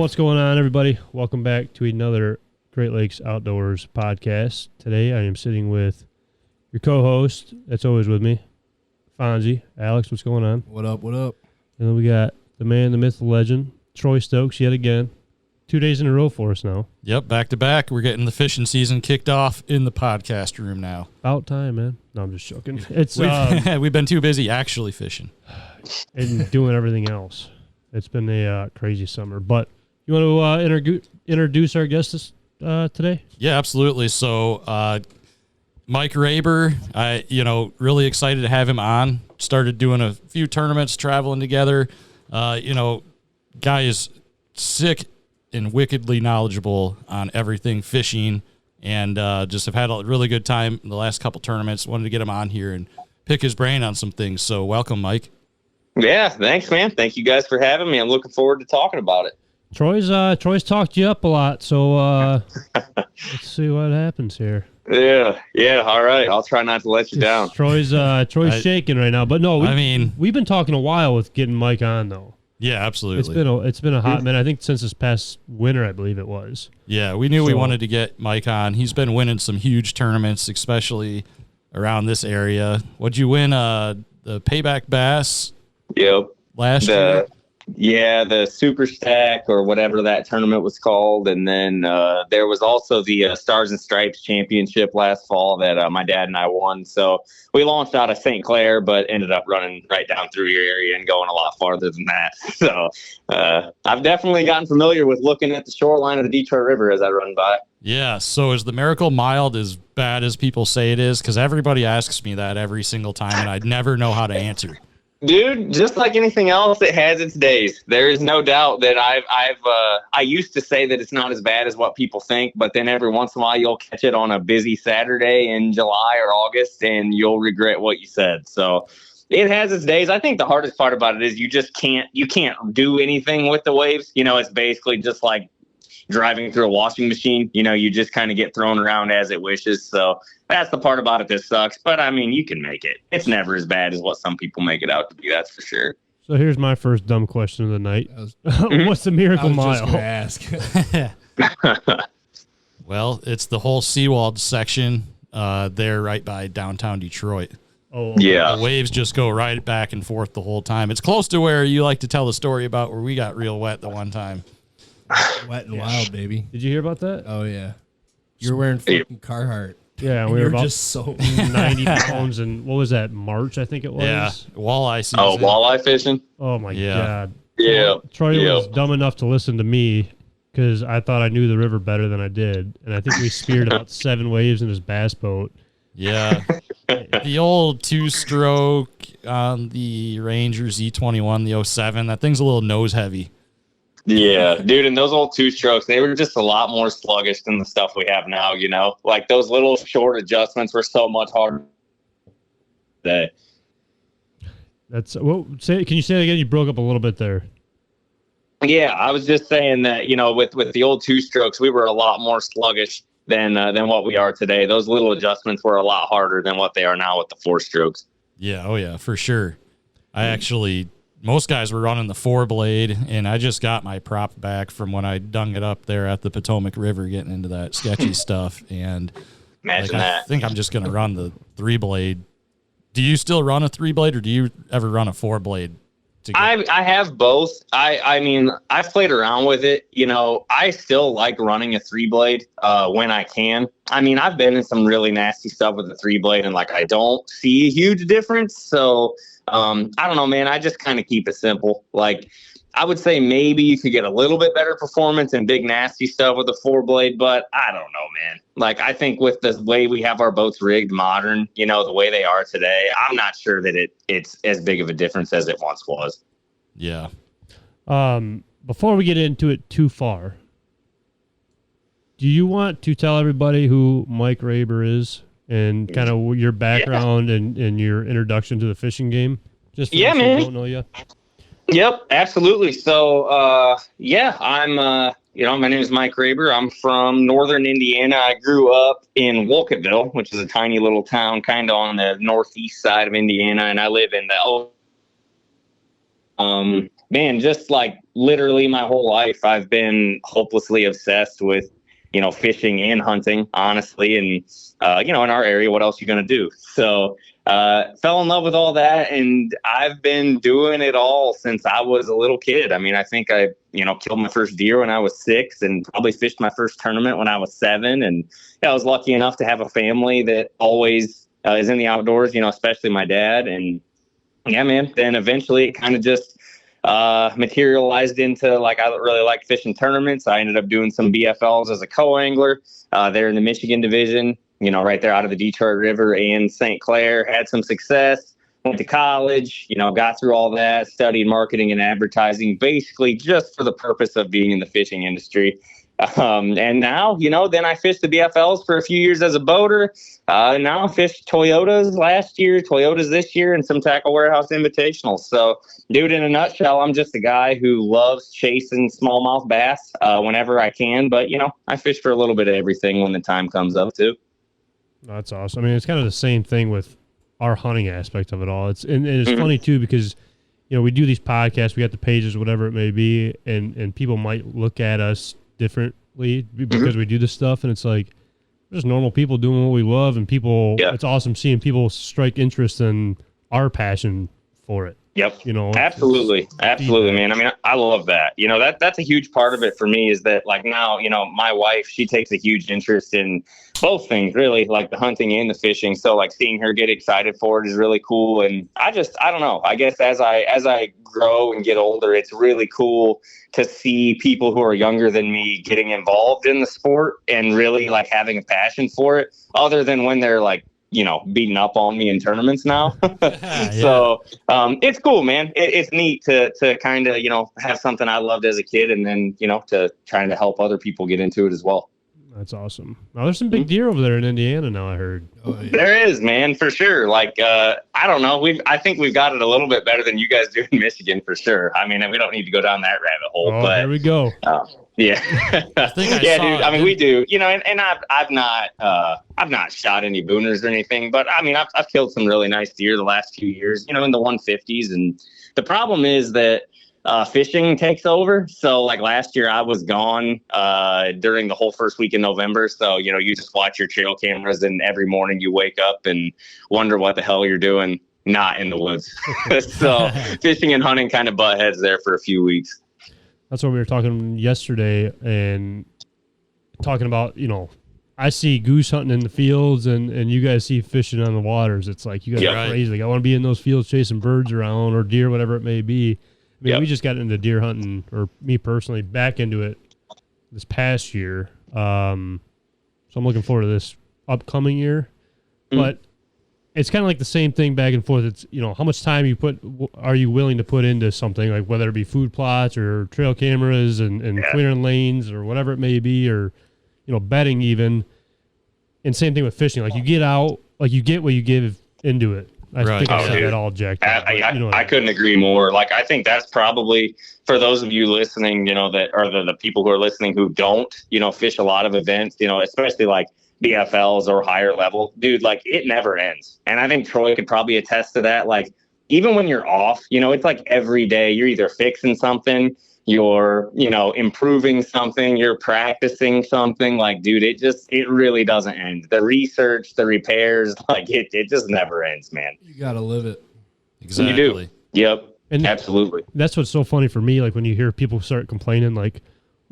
What's going on, everybody? Welcome back to another Great Lakes Outdoors podcast. Today I am sitting with your co-host, that's always with me, Fonzie. Alyx, what's going on? What up, what up? And then we got the man, the myth, the legend, Troy Stokes, yet again. 2 days in a row for us now. Yep, back to back. We're getting the fishing season kicked off in the podcast room now. About time, man. No, I'm just joking. It's We've been too busy actually fishing. And doing everything else. It's been a crazy summer. But you want to introduce our guest today? Yeah, absolutely. So Mike Raber, really excited to have him on. Started doing a few tournaments, traveling together. Guy is sick and wickedly knowledgeable on everything fishing, and just have had a really good time in the last couple tournaments. Wanted to get him on here and pick his brain on some things. So welcome, Mike. Yeah, thanks, man. Thank you guys for having me. I'm looking forward to talking about it. Troy's talked you up a lot, so let's see what happens here. Yeah. All right. I'll try not to let you down. Troy's shaking right now, but no, we've been talking a while with getting Mike on though. Yeah, absolutely. It's been a hot minute. I think since this past winter, I believe it was. Yeah, we knew we wanted to get Mike on. He's been winning some huge tournaments, especially around this area. What'd you win? The Payback Bass. Yep. Last year. Yeah, the Super Stack or whatever that tournament was called. And then there was also the Stars and Stripes Championship last fall that my dad and I won. So we launched out of St. Clair, but ended up running right down through your area and going a lot farther than that. So I've definitely gotten familiar with looking at the shoreline of the Detroit River as I run by. Yeah, so is the Miracle Mild as bad as people say it is? Because everybody asks me that every single time, and I never know how to answer. Dude, just like anything else, it has its days. There is no doubt that I used to say that it's not as bad as what people think, but then every once in a while you'll catch it on a busy Saturday in July or August and you'll regret what you said. So it has its days. I think the hardest part about it is you can't do anything with the waves. It's basically just like driving through a washing machine. You just kind of get thrown around as it wishes. So that's the part about it that sucks. But I mean, you can make it. It's never as bad as what some people make it out to be. That's for sure. So here's my first dumb question of the night. What's the Miracle Mile? I was just gonna ask. Well, it's the whole Seawald section there right by downtown Detroit. Oh, yeah. The waves just go right back and forth the whole time. It's close to where you like to tell the story about where we got real wet the one time. Wet and wild, baby. Did you hear about that? Oh, yeah. You're wearing fucking Carhartt. Yeah, and we were about just so 90 pounds, and what was that, March, I think it was? Yeah, walleye season. Oh, walleye fishing? Oh, my God. Yeah. Troy was dumb enough to listen to me because I thought I knew the river better than I did, and I think we speared about 7 waves in his bass boat. Yeah. The old 2-stroke on the Ranger Z21, the 07, that thing's a little nose heavy. Yeah, dude, and those old 2-strokes, they were just a lot more sluggish than the stuff we have now, Like those little short adjustments were so much harder today. Can you say that again? You broke up a little bit there. Yeah, I was just saying that, with the old 2-strokes, we were a lot more sluggish than what we are today. Those little adjustments were a lot harder than what they are now with the 4-strokes. Yeah, oh yeah, for sure. Most guys were running the 4-blade, and I just got my prop back from when I dung it up there at the Potomac River getting into that sketchy stuff. And Imagine that. I think I'm just going to run the 3-blade. Do you still run a 3-blade, or do you ever run a 4-blade? I have both. I mean, I've played around with it. I still like running a 3-blade when I can. I mean, I've been in some really nasty stuff with the 3-blade, and I don't see a huge difference. So I don't know, man. I just kind of keep it simple. I would say maybe you could get a little bit better performance and big nasty stuff with a 4-blade, but I don't know, man. I think with the way we have our boats rigged modern, the way they are today, I'm not sure that it's as big of a difference as it once was. Yeah. Before we get into it too far, do you want to tell everybody who Mike Raber is and kind of your background and your introduction to the fishing game? Just for those who don't know you. Yep, absolutely. So, I'm, my name is Mike Raber. I'm from northern Indiana. I grew up in Wolcottville, which is a tiny little town kind of on the northeast side of Indiana, and I live in the man, just like literally my whole life, I've been hopelessly obsessed with, fishing and hunting, honestly. And, in our area, what else are you going to do? So fell in love with all that. And I've been doing it all since I was a little kid. I mean, I think I, killed my first deer when I was 6 and probably fished my first tournament when I was 7. And I was lucky enough to have a family that always is in the outdoors, especially my dad. And yeah, man, then eventually it kind of just materialized into like I really like fishing tournaments. I ended up doing some BFLs as a co-angler there in the Michigan division, right there out of the Detroit River and St. Clair. Had some success, went to college, got through all that, studied marketing and advertising, basically just for the purpose of being in the fishing industry. And now, then I fished the BFLs for a few years as a boater. Now I fished Toyotas last year, Toyotas this year, and some Tackle Warehouse Invitationals. So, dude, in a nutshell, I'm just a guy who loves chasing smallmouth bass whenever I can. But, I fish for a little bit of everything when the time comes up, too. That's awesome. I mean, it's kind of the same thing with our hunting aspect of it all. It's funny, too, because, we do these podcasts, we got the pages, whatever it may be, and people might look at us differently because we do this stuff, and it's like we're just normal people doing what we love, and people it's awesome seeing people strike interest in our passion for it. Yep. Absolutely, man. I mean, I love that. That's a huge part of it for me is that like now, my wife, she takes a huge interest in both things really, like the hunting and the fishing. So like seeing her get excited for it is really cool. And I don't know, I guess as I grow and get older, it's really cool to see people who are younger than me getting involved in the sport and really like having a passion for it, other than when they're like, beating up on me in tournaments now. So it's cool, man. It's neat to kind of, have something I loved as a kid and then, to trying to help other people get into it as well. That's awesome. Now, there's some big deer over there in Indiana now, I heard. Oh, yeah. There is, man, for sure. Like, I don't know. I think we've got it a little bit better than you guys do in Michigan, for sure. I mean, we don't need to go down that rabbit hole. Oh, but there we go. Yeah. Yeah, dude. I mean, we do, and I've not shot any booners or anything, but I mean, I've killed some really nice deer the last few years, in the 150s. And the problem is that fishing takes over. So like last year I was gone during the whole first week in November. So, you just watch your trail cameras and every morning you wake up and wonder what the hell you're doing, not in the woods. So fishing and hunting kind of butt heads there for a few weeks. That's what we were talking yesterday and talking about, I see goose hunting in the fields and you guys see fishing on the waters. It's like, you guys are crazy. Like, I want to be in those fields chasing birds around or deer, whatever it may be. I mean, we just got into deer hunting, or me personally, back into it this past year. So I'm looking forward to this upcoming year. But it's kind of like the same thing back and forth. It's, how much time are you willing to put into something, like whether it be food plots or trail cameras and clearing lanes or whatever it may be, or, bedding even. And same thing with fishing. Like, you get out, like you get what you give into it. I think I said that all jacked up. I couldn't agree more. Like, I think that's probably, for those of you listening, that are the people who are listening who don't, fish a lot of events, especially like BFLs or higher level, dude, like it never ends. And I think Troy could probably attest to that. Like, even when you're off, it's like every day you're either fixing something, you're, improving something, you're practicing something. Like, dude, it really doesn't end. The research, the repairs, like it just never ends, man. You got to live it. Exactly. You do. Yep. And absolutely. That's what's so funny for me. Like, when you hear people start complaining, like,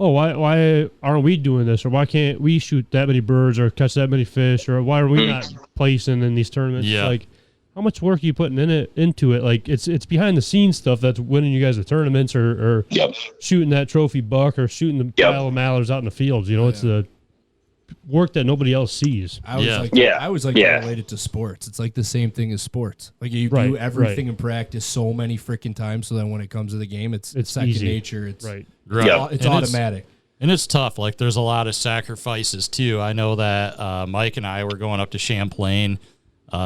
oh, why aren't we doing this? Or why can't we shoot that many birds or catch that many fish? Or why are we not placing in these tournaments? Yeah. Like, how much work are you putting into it? Like, it's behind the scenes stuff that's winning you guys the tournaments or shooting that trophy buck or shooting the pile of mallards out in the fields. It's the work that nobody else sees. I was related to sports. It's like the same thing as sports. Like, you do everything in practice so many freaking times, so then when it comes to the game, it's second easy. Nature. It's It's automatic. And it's tough. Like, there's a lot of sacrifices too. I know that Mike and I were going up to Champlain.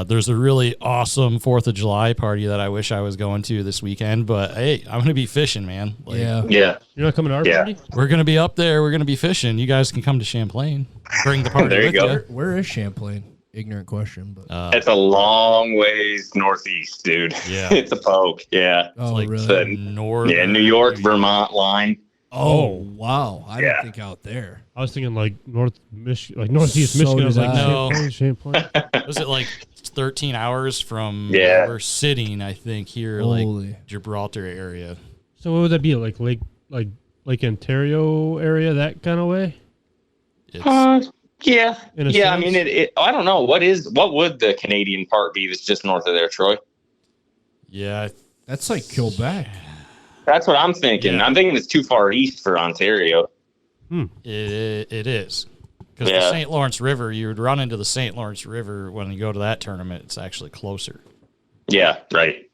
There's a really awesome 4th of July party that I wish I was going to this weekend, but hey, I'm going to be fishing, man. Like, You're not coming to our party? We're going to be up there. We're going to be fishing. You guys can come to Champlain. Bring the party there you with go. you. Where is Champlain? ignorant question, but it's a long ways northeast, dude. Yeah. It's a poke. Yeah. oh, like really? New York, Vermont line. Oh, wow. I didn't think out there. I was thinking like North Michigan, like Northeast So Michigan. I was did like, I. Champlain. Was it like 13 hours from Yeah. where we're sitting, I think, here, Holy. like Gibraltar area. So what would that be? Like Lake Ontario area, that kind of way? It's, Yeah. In a Yeah. I sense? mean, I don't know. What would the Canadian part be that's just north of there, Troy? yeah. That's like Quebec. That's what I'm thinking. Yeah. I'm thinking it's too far east for Ontario. It is. Because the Yeah. St. Lawrence River, you would run into the St. Lawrence River when you go to that tournament. It's actually closer. Yeah. Right.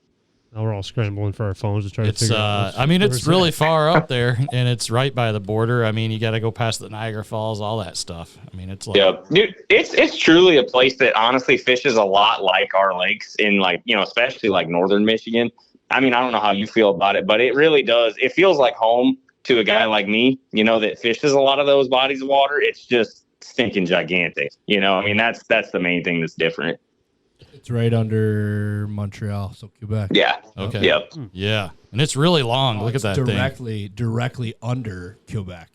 Now we're all scrambling for our phones to try to It's figure out. I mean, it's where's really that? far up there, and it's right by the border. I mean, you got to go past the Niagara Falls, all that stuff. I mean, it's like Yeah, dude, it's truly a place that honestly fishes a lot like our lakes in, like, especially like northern Michigan. I mean, I don't know how you feel about it, but it really does. It feels like home to a guy like me, that fishes a lot of those bodies of water. It's just stinking gigantic. I mean, that's the main thing that's different. It's right under Montreal, so Quebec. Yeah. okay, Yep. yeah, and it's really long. Look at It's that thing. directly under Quebec.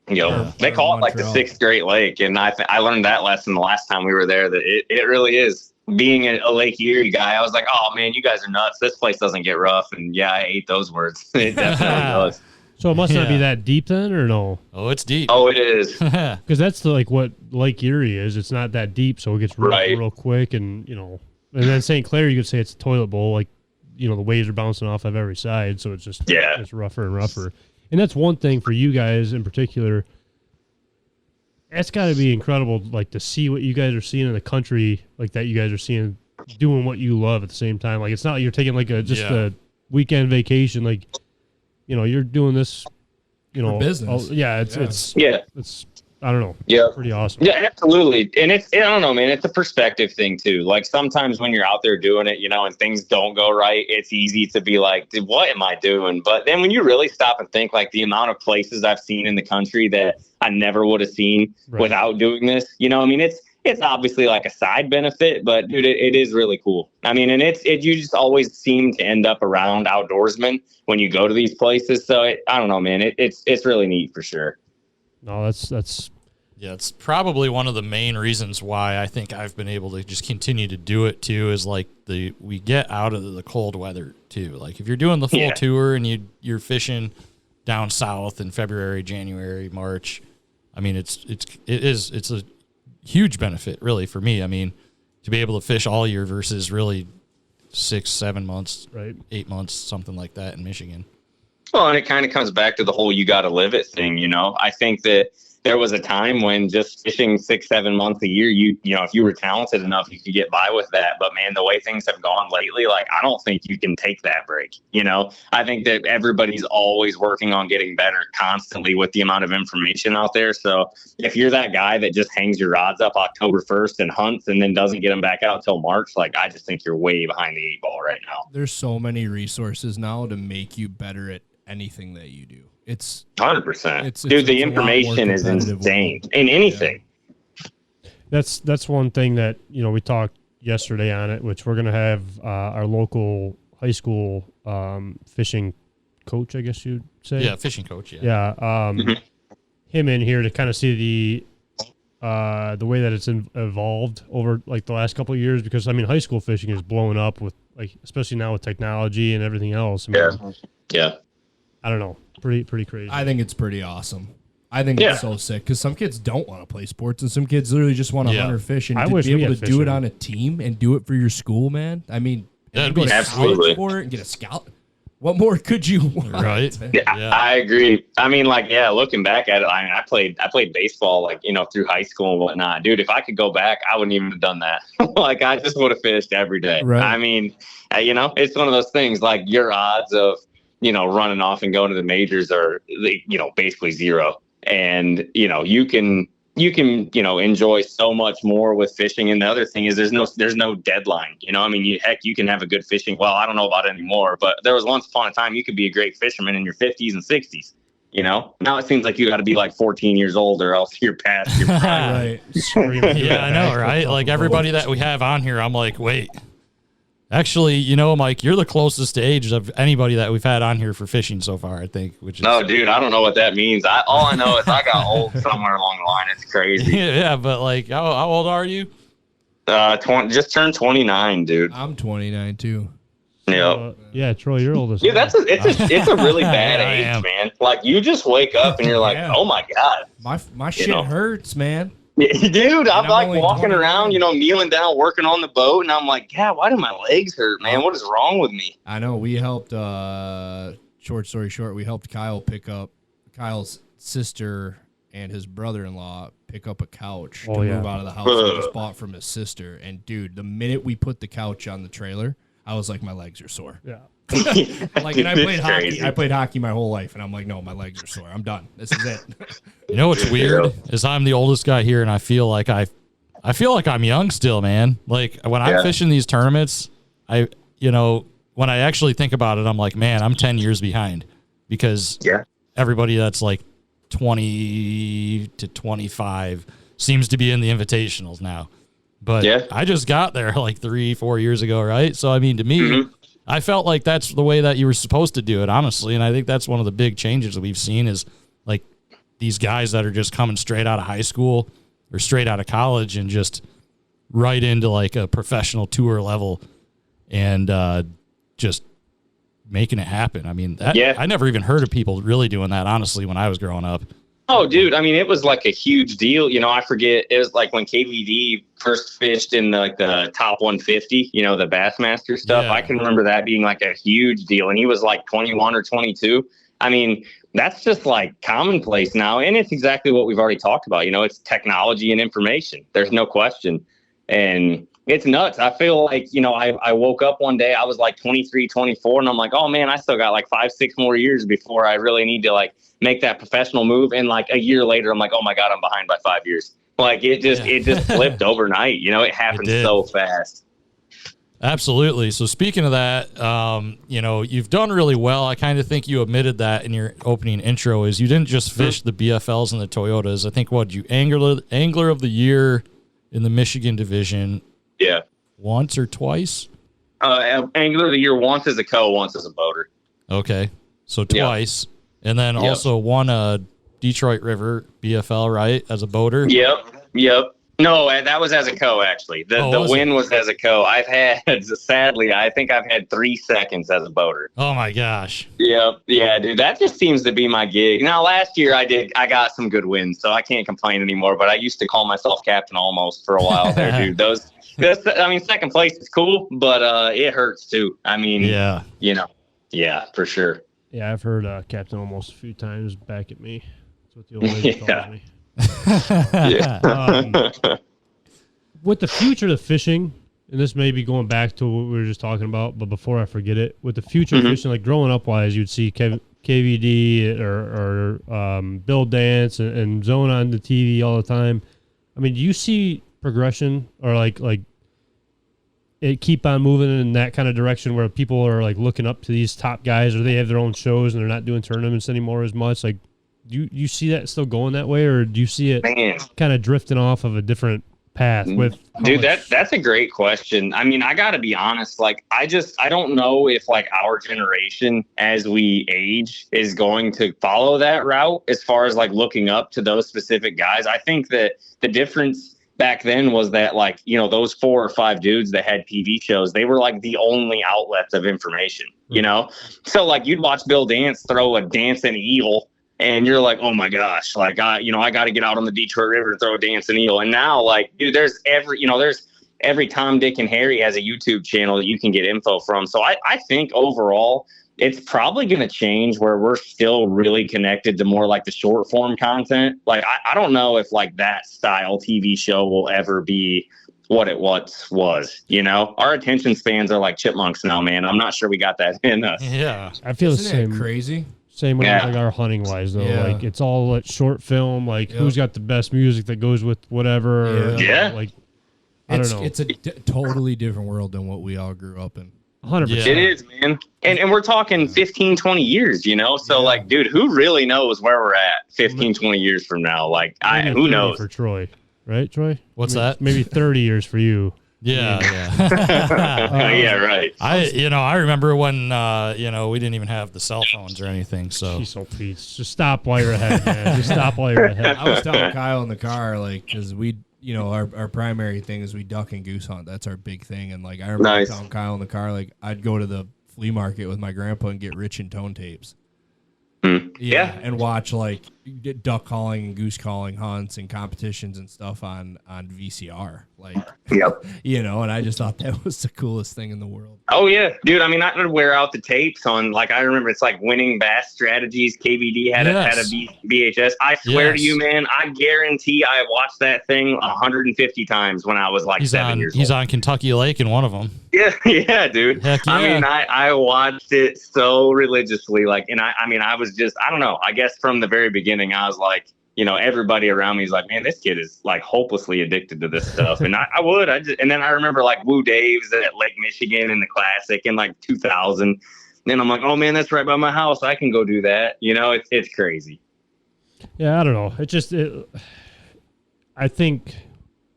They call it like the Montreal. sixth Great Lake, and I learned that lesson the last time we were there, that it really is. Being a Lake Erie guy, I was like, oh man, you guys are nuts. This place doesn't get rough, and yeah, I ate those words. It definitely does. So it must not be Yeah. that deep then, or no? Oh, it's deep. Oh, it is. Because that's like what Lake Erie is. It's not that deep, so it gets Right. real quick, and And then St. Clair, you could say it's a toilet bowl. Like the waves are bouncing off of every side, so it's just it's rougher and rougher. And that's one thing for you guys in particular. That's got to be incredible, like to see what you guys are seeing in the country, like that you guys are seeing doing what you love at the same time. Like it's not like you're taking like a weekend vacation. Like you're doing this, For business. It's I don't know. Yeah. Pretty awesome. Yeah, absolutely. And I don't know, man, it's a perspective thing too. Like sometimes when you're out there doing it, and things don't go right, it's easy to be like, dude, what am I doing? But then when you really stop and think, like the amount of places I've seen in the country that I never would have seen without doing this, I mean, it's obviously like a side benefit, but dude, it is really cool. I mean, and you just always seem to end up around outdoorsmen when you go to these places. So I don't know, man, it's really neat for sure. No, that's Yeah, it's probably one of the main reasons why I think I've been able to just continue to do it too, is like we get out of the cold weather too. Like if you're doing the full tour and you're fishing down south in February, January, March, I mean it's a huge benefit really for me. I mean, to be able to fish all year versus really 6-7 months, 8 months, something like that in Michigan. Well, and it kind of comes back to the whole you got to live it thing. I think that there was a time when just fishing 6-7 months a year, if you were talented enough, you could get by with that. But man, the way things have gone lately, like I don't think you can take that break. I think that everybody's always working on getting better constantly with the amount of information out there. So if you're that guy that just hangs your rods up October 1st and hunts and then doesn't get them back out till March, like I just think you're way behind the 8 ball right now. There's so many resources now to make you better at anything that you do. It's 100%. Dude, the information is insane in anything. That's one thing that we talked yesterday on it, which we're gonna have our local high school fishing coach, I guess you'd say. Yeah, fishing coach. Yeah. Him in here to kind of see the way that it's evolved over like the last couple of years, because I mean high school fishing is blowing up with like, especially now with technology and everything else. I mean, yeah. I don't know. Pretty crazy. I think it's pretty awesome. I think it's so sick because some kids don't want to play sports and some kids literally just want to hunt or fish, and to be able to do it on a team and do it for your school, man. I mean, that'd go be to absolutely college for it and get a scout. What more could you want? Right. Yeah, I agree. I mean, like, looking back at it, I played baseball, like, through high school and whatnot. Dude, if I could go back, I wouldn't even have done that. Like, I just would have fished every day. Right. I mean, it's one of those things, like, your odds of, running off and going to the majors are, basically zero. And, you can enjoy so much more with fishing. And the other thing is there's no deadline. I mean, you can have a good fishing. Well, I don't know about it anymore, but there was once upon a time you could be a great fisherman in your 50s and 60s. You know, now it seems like you got to be like 14 years old or else you're past your prime. Right. Yeah, I know, right? Like everybody that we have on here, I'm like, wait. Actually, you know, Mike, you're the closest to age of anybody that we've had on here for fishing so far, I think. Which is no, dude, I don't know what that means. All I know is I got old somewhere along the line. It's crazy. Yeah, but like, how old are you? Just turned 29, dude. I'm 29 too. Yep. Yeah, Troy, you're old as Dude, it's a really bad Yeah, age, man. Like you just wake up and you're like, Yeah. oh my god, My shit hurts, man. dude. I'm like only walking 29. around, you know, kneeling down, working on the boat, and I'm like, God, why do my legs hurt, man? What is wrong with me? I know. We helped. Short story short, we helped Kyle's sister and his brother-in-law pick up a couch to move out of the house he just bought from his sister. And dude, the minute we put the couch on the trailer, I was like, my legs are sore. Yeah. Like, and I played hockey. Crazy. I played hockey my whole life, and I'm like, no, my legs are sore. I'm done. This is it. You know what's weird is I'm the oldest guy here, and I feel like I'm young still, man. Like when I'm fishing these tournaments, when I actually think about it, I'm like, man, I'm 10 years behind because everybody that's like 20 to 25 seems to be in the invitationals now. But I just got there like 3-4 years ago, right? So I mean, to me, I felt like that's the way that you were supposed to do it, honestly. And I think that's one of the big changes that we've seen is like these guys that are just coming straight out of high school or straight out of college and just right into like a professional tour level and just making it happen. I mean, I never even heard of people really doing that, honestly, when I was growing up. Oh, dude. I mean, it was like a huge deal. You know, I forget. It was like when KVD first fished in the top 150, you know, the Bassmaster stuff. Yeah. I can remember that being like a huge deal. And he was like 21 or 22. I mean, that's just like commonplace now. And it's exactly what we've already talked about. You know, it's technology and information. There's no question. And it's nuts. I feel like, you know, I woke up one day, I was like 23, 24, and I'm like, oh man, I still got like 5-6 more years before I really need to like make that professional move. And like a year later, I'm like, oh my God, I'm behind by 5 years. Like it just flipped overnight. You know, it happened so fast. Absolutely. So speaking of that, you know, you've done really well. I kind of think you admitted that in your opening intro is you didn't just fish the BFLs and the Toyotas. I think you angler of the year in the Michigan division. Yeah. Once or twice? Angler of the year once as a once as a boater. Okay. So twice. Yep. And then also won a Detroit River BFL, right? As a boater? Yep. No, that was as a actually. The win was as a I've had, sadly, I think I've had 3 seconds as a boater. Oh my gosh. Yep. Yeah, dude. That just seems to be my gig. Now, last year I got some good wins, so I can't complain anymore, but I used to call myself captain almost for a while there, dude. Second place is cool, but it hurts too. I mean, for sure. Yeah, I've heard Captain almost a few times back at me. That's what the old lady calls me. With the future of fishing, and this may be going back to what we were just talking about, but before I forget it, with the future of fishing, like growing up wise, you'd see KVD or Bill Dance and Zone on the TV all the time. I mean, do you see progression or like it keep on moving in that kind of direction where people are like looking up to these top guys, or they have their own shows and they're not doing tournaments anymore as much? Like, do you see that still going that way, or do you see it kind of drifting off of a different path with that's a great question. I mean, I gotta be honest, like I don't know if like our generation as we age is going to follow that route as far as like looking up to those specific guys. I think that the difference back then was that, like, you know, those 4 or 5 dudes that had TV shows, they were like the only outlets of information, you know? So like you'd watch Bill Dance throw a dancing eel and you're like, oh my gosh, like I got to get out on the Detroit River to throw a dancing eel. And now, like, dude, there's every Tom, Dick, and Harry has a YouTube channel that you can get info from. So I think overall it's probably going to change where we're still really connected to more like the short form content. Like, I don't know if like that style TV show will ever be what it once was, you know? Our attention spans are like chipmunks now, man. I'm not sure we got that in us. Yeah. I feel the same. Crazy. Same with like our hunting wise though. Yeah. Like it's all like short film, like who's got the best music that goes with whatever. Yeah. Like, I don't know. It's a totally different world than what we all grew up in. 100%. It is, man. And we're talking 15, 20 years, you know? So, like, dude, who really knows where we're at 15, 20 years from now? Like, who knows? For Troy, right, Troy? What's that? Maybe 30 years for you. Yeah. Yeah, right. I remember when, we didn't even have the cell phones or anything. So, Jeez, oh, please. Just stop while you're ahead, man. Just stop while you're ahead. I was telling Kyle in the car, like, because our primary thing is we duck and goose hunt. That's our big thing. And, like, I remember telling Kyle in the car, like, I'd go to the flea market with my grandpa and get rich in tone tapes. Yeah, and watch like duck calling and goose calling hunts and competitions and stuff on VCR, like, and I just thought that was the coolest thing in the world. Oh yeah, dude. I mean, I would wear out the tapes on, like, I remember it's like Winning Bass Strategies. KVD had a VHS. I swear to you, man, I guarantee I watched that thing 150 times when I was like 7 years old. He's on Kentucky Lake in one of them. Yeah, dude. Heck yeah. I mean, I watched it so religiously, like, and I was just, I don't know. I guess from the very beginning, I was like, everybody around me is like, man, this kid is like hopelessly addicted to this stuff. And and then I remember like Woo Dave's at Lake Michigan in the Classic in like 2000. And I'm like, oh man, that's right by my house. I can go do that. It's crazy. Yeah, I don't know. I think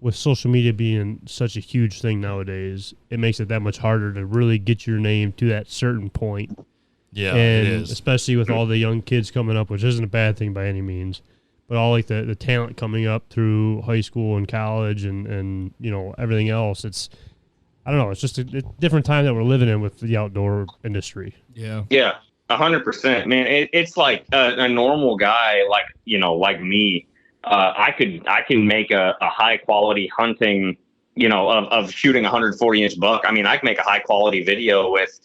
with social media being such a huge thing nowadays, it makes it that much harder to really get your name to that certain point. Yeah, and it is. Especially with all the young kids coming up, which isn't a bad thing by any means, but all like the talent coming up through high school and college and everything else. It's, I don't know, it's just a different time that we're living in with the outdoor industry. Yeah. Yeah, 100%, man. It's like a normal guy, like, like me. I can make a high quality hunting, of shooting a 140-inch buck. I mean, I can make a high quality video with,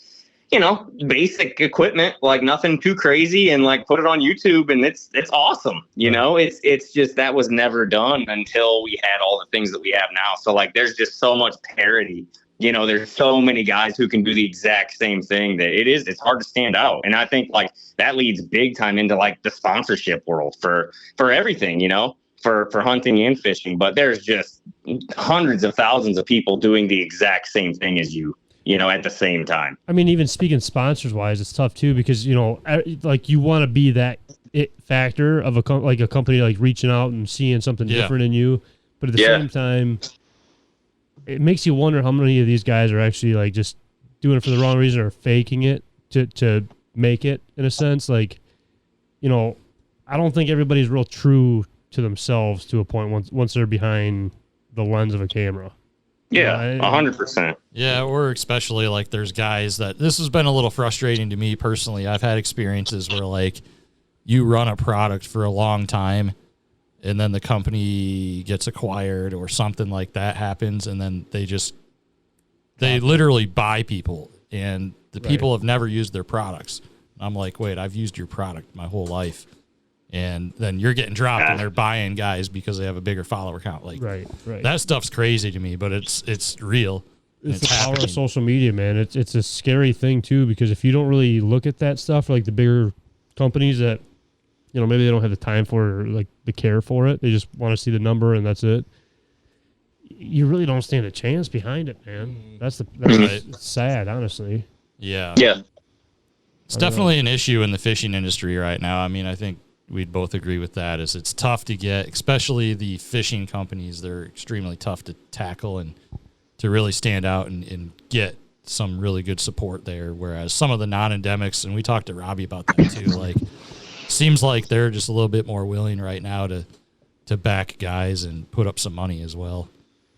basic equipment, like nothing too crazy, and like put it on YouTube, and it's awesome. It's just, that was never done until we had all the things that we have now. So like, there's just so much parity. There's so many guys who can do the exact same thing that it's hard to stand out. And I think like that leads big time into like the sponsorship world for everything, for hunting and fishing. But there's just hundreds of thousands of people doing the exact same thing as you. At the same time. I mean, even speaking sponsors wise, it's tough too, because, like you want to be that it factor of a company like reaching out and seeing something different in you. But at the same time, it makes you wonder how many of these guys are actually like just doing it for the wrong reason or faking it to make it, in a sense. Like, I don't think everybody's real true to themselves to a point once they're behind the lens of a camera. Yeah, 100%. Yeah, or especially like there's guys that, this has been a little frustrating to me personally. I've had experiences where like you run a product for a long time and then the company gets acquired or something like that happens, and then they literally buy people, and the people have never used their products. I'm like, wait, I've used your product my whole life. And then you're getting dropped and they're buying guys because they have a bigger follower count. Like, right. That stuff's crazy to me, but it's real. It's the power of social media, man. It's a scary thing too, because if you don't really look at that stuff, like the bigger companies that, maybe they don't have the time for, or like the care for it, they just want to see the number and that's it. You really don't stand a chance behind it, man. That's it's sad, honestly. Yeah. Yeah. It's definitely an issue in the fishing industry right now. I mean, I think we'd both agree with that. Is it's tough to get, especially the fishing companies. They're extremely tough to tackle and to really stand out and get some really good support there. Whereas some of the non-endemics, and we talked to Robbie about that too, like seems like they're just a little bit more willing right now to back guys and put up some money as well.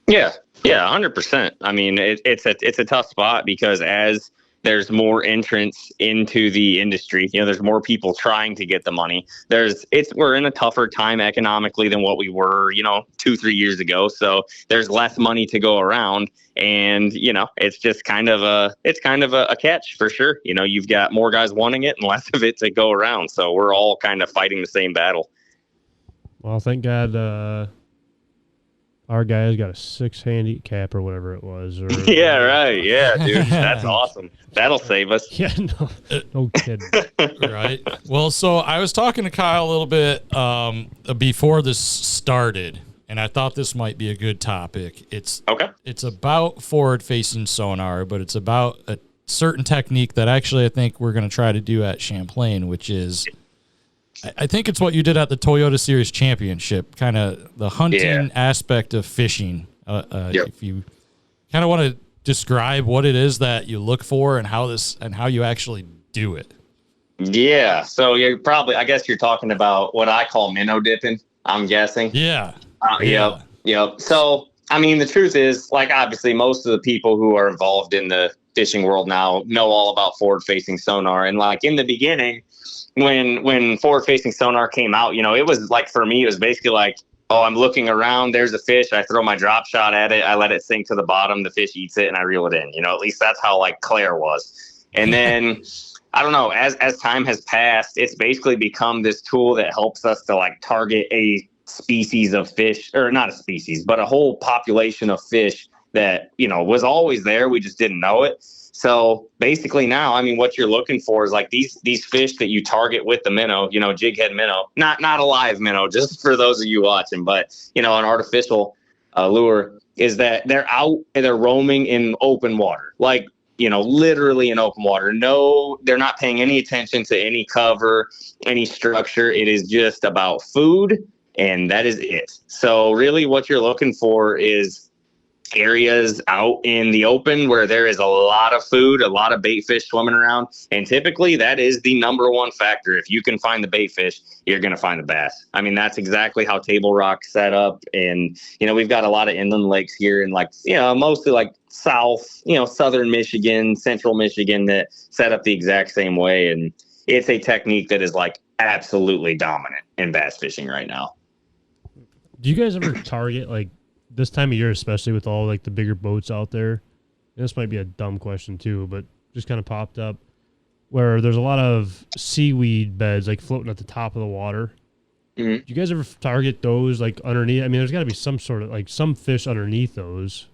Yeah, 100%. I mean, it's a tough spot because as there's more entrants into the industry. There's more people trying to get the money. We're in a tougher time economically than what we were, 2-3 years ago. So there's less money to go around, and it's just kind of a catch for sure. You've got more guys wanting it and less of it to go around. So we're all kind of fighting the same battle. Well, thank God, our guy's got a 6 handicap or whatever it was. Or, yeah, right. Yeah, dude. That's awesome. That'll save us. Yeah, no kidding. Right. Well, so I was talking to Kyle a little bit before this started, and I thought this might be a good topic. It's about forward-facing sonar, but it's about a certain technique that actually I think we're going to try to do at Champlain, which is, I think it's what you did at the Toyota Series Championship, kind of the hunting aspect of fishing. If you kind of want to describe what it is that you look for and how you actually do it. Yeah. So I guess you're talking about what I call minnow dipping, I'm guessing. Yeah. Yep. So, I mean, the truth is, like, obviously most of the people who are involved in the fishing world now know all about forward facing sonar. And like in the beginning, when forward facing sonar came out, it was like, for me, it was basically like, oh, I'm looking around, there's a fish, I throw my drop shot at it, I let it sink to the bottom, the fish eats it, and I reel it in. At least that's how like Claire was. And then I don't know, as time has passed, it's basically become this tool that helps us to like target a species of fish, or not a species, but a whole population of fish that, was always there. We just didn't know it. So basically now, I mean, what you're looking for is like these fish that you target with the minnow, jig head minnow, not a live minnow, just for those of you watching, but, an artificial lure, is that they're out and they're roaming in open water, like, literally in open water. No, they're not paying any attention to any cover, any structure. It is just about food, and that is it. So really what you're looking for is areas out in the open where there is a lot of food, a lot of bait fish swimming around. And typically that is the number one factor. If you can find the bait fish, you're going to find the bass. I mean, that's exactly how Table Rock's set up. And, we've got a lot of inland lakes here and like, mostly like southern Michigan, central Michigan that set up the exact same way. And it's a technique that is like absolutely dominant in bass fishing right now. Do you guys ever target like this time of year, especially with all like the bigger boats out there? And this might be a dumb question too, but just kind of popped up where there's a lot of seaweed beds like floating at the top of the water. Mm-hmm. Do you guys ever target those like underneath? I mean, there's got to be some sort of like some fish underneath those.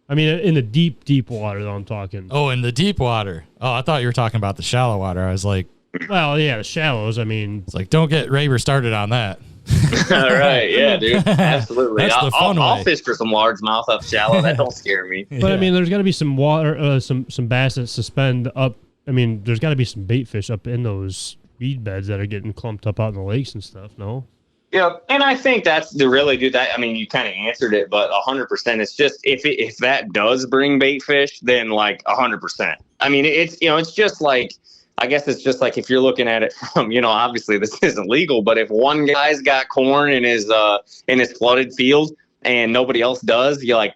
I mean, in the deep water though, I'm talking. Oh, in the deep water. Oh, I thought you were talking about the shallow water. I was like, well, yeah, the shallows. I mean, it's like, don't get Raber started on that. All right, yeah, dude, absolutely. That's the fun I'll fish for some largemouth up shallow. That don't scare me. But I mean, there's got to be some water, some bass that suspend up. I mean, there's got to be some bait fish up in those weed beds that are getting clumped up out in the lakes and stuff. No. Yeah, and I think that's to really do that. I mean, you kind of answered it, but 100%. It's just if that does bring bait fish, then like 100%. I mean, it's just like. I guess it's just like if you're looking at it from, obviously this isn't legal, but if one guy's got corn in his flooded field and nobody else does, you're like,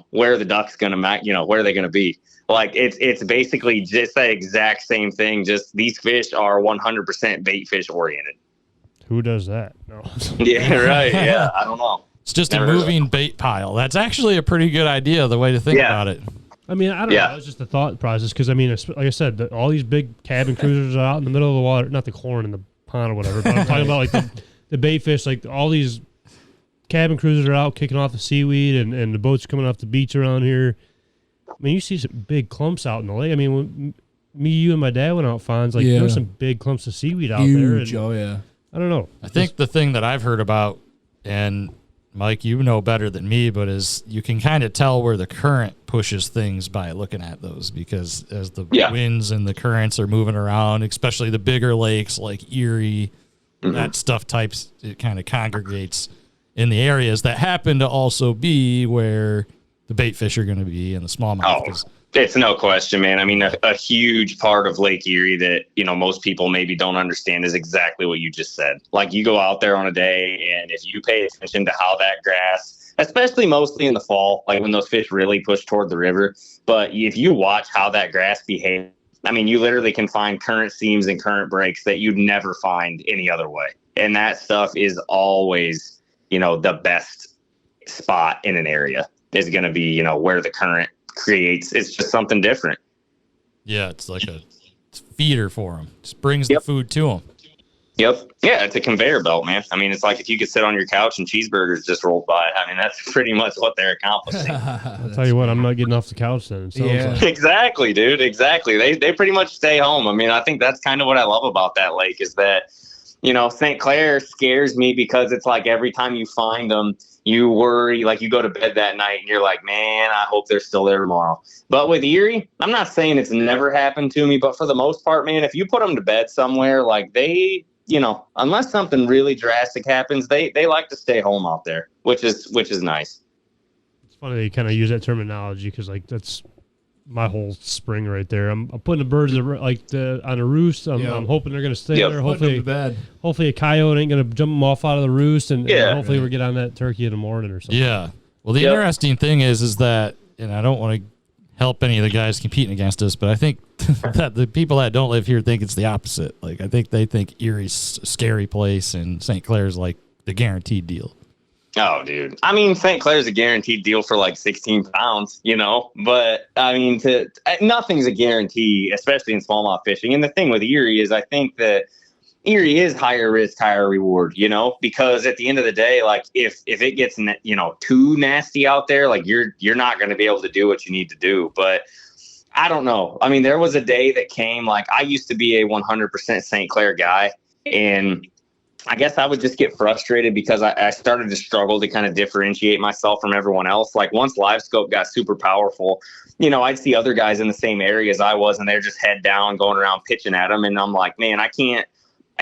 where are the ducks going to, where are they going to be? Like it's basically just that exact same thing. Just these fish are 100% bait fish oriented. Who does that? No. Yeah, right. Yeah. I don't know. It's just a moving bait pile. That's actually a pretty good idea, the way to think about it. I mean, I don't know. It's just a thought process because, I mean, like I said, all these big cabin cruisers are out in the middle of the water. Not the corn in the pond or whatever, but I'm talking about like the bait fish. Like all these cabin cruisers are out kicking off the seaweed and the boats coming off the beach around here. I mean, you see some big clumps out in the lake. I mean, when you and my dad went out, Fonz, like there were some big clumps of seaweed out there. And, oh, yeah. I don't know. I think the thing that I've heard about, and Mike, you know better than me, but is you can kind of tell where the current pushes things by looking at those, because as the winds and the currents are moving around, especially the bigger lakes like Erie, that stuff it kind of congregates in the areas that happen to also be where the bait fish are going to be and the smallmouth. It's no question, man. I mean, a huge part of Lake Erie that, most people maybe don't understand is exactly what you just said. Like you go out there on a day and if you pay attention to how that grass, especially mostly in the fall, like when those fish really push toward the river, but if you watch how that grass behaves, I mean, you literally can find current seams and current breaks that you'd never find any other way. And that stuff is always, the best spot in an area is going to be, where the current creates. It's just something different. Yeah, it's like a feeder for them. Just brings the food to them. Yep. Yeah, it's a conveyor belt, man. I mean, it's like if you could sit on your couch and cheeseburgers just rolled by. I mean, that's pretty much what they're accomplishing. I'll tell you what, I'm not getting off the couch then. Like. Exactly, dude. Exactly. They pretty much stay home. I mean, I think that's kind of what I love about that lake is that, St. Clair scares me because it's like every time you find them, you worry, like you go to bed that night and you're like, man, I hope they're still there tomorrow. But with Erie, I'm not saying it's never happened to me, but for the most part, man, if you put them to bed somewhere, like they, unless something really drastic happens, they like to stay home out there, which is nice. It's funny that you kind of use that terminology because like that's my whole spring right there. I'm putting the birds on a roost. I'm hoping they're going to stay there. Hopefully a coyote ain't going to jump them off out of the roost, and hopefully we get on that turkey in the morning or something. Yeah. Well, the interesting thing is that, and I don't want to help any of the guys competing against us, but I think that the people that don't live here think it's the opposite. Like I think they think Erie's a scary place and St. Clair's like the guaranteed deal. Oh, dude. I mean, St. Clair's a guaranteed deal for like 16 pounds, but I mean, nothing's a guarantee, especially in smallmouth fishing. And the thing with Erie is I think that Erie is higher risk, higher reward, because at the end of the day, like if it gets, too nasty out there, like you're not going to be able to do what you need to do. But I don't know. I mean, there was a day that came, like I used to be a 100% St. Clair guy, and I guess I would just get frustrated because I started to struggle to kind of differentiate myself from everyone else. Like once Live Scope got super powerful, I'd see other guys in the same area as I was, and they're just head down going around pitching at them. And I'm like, man, I can't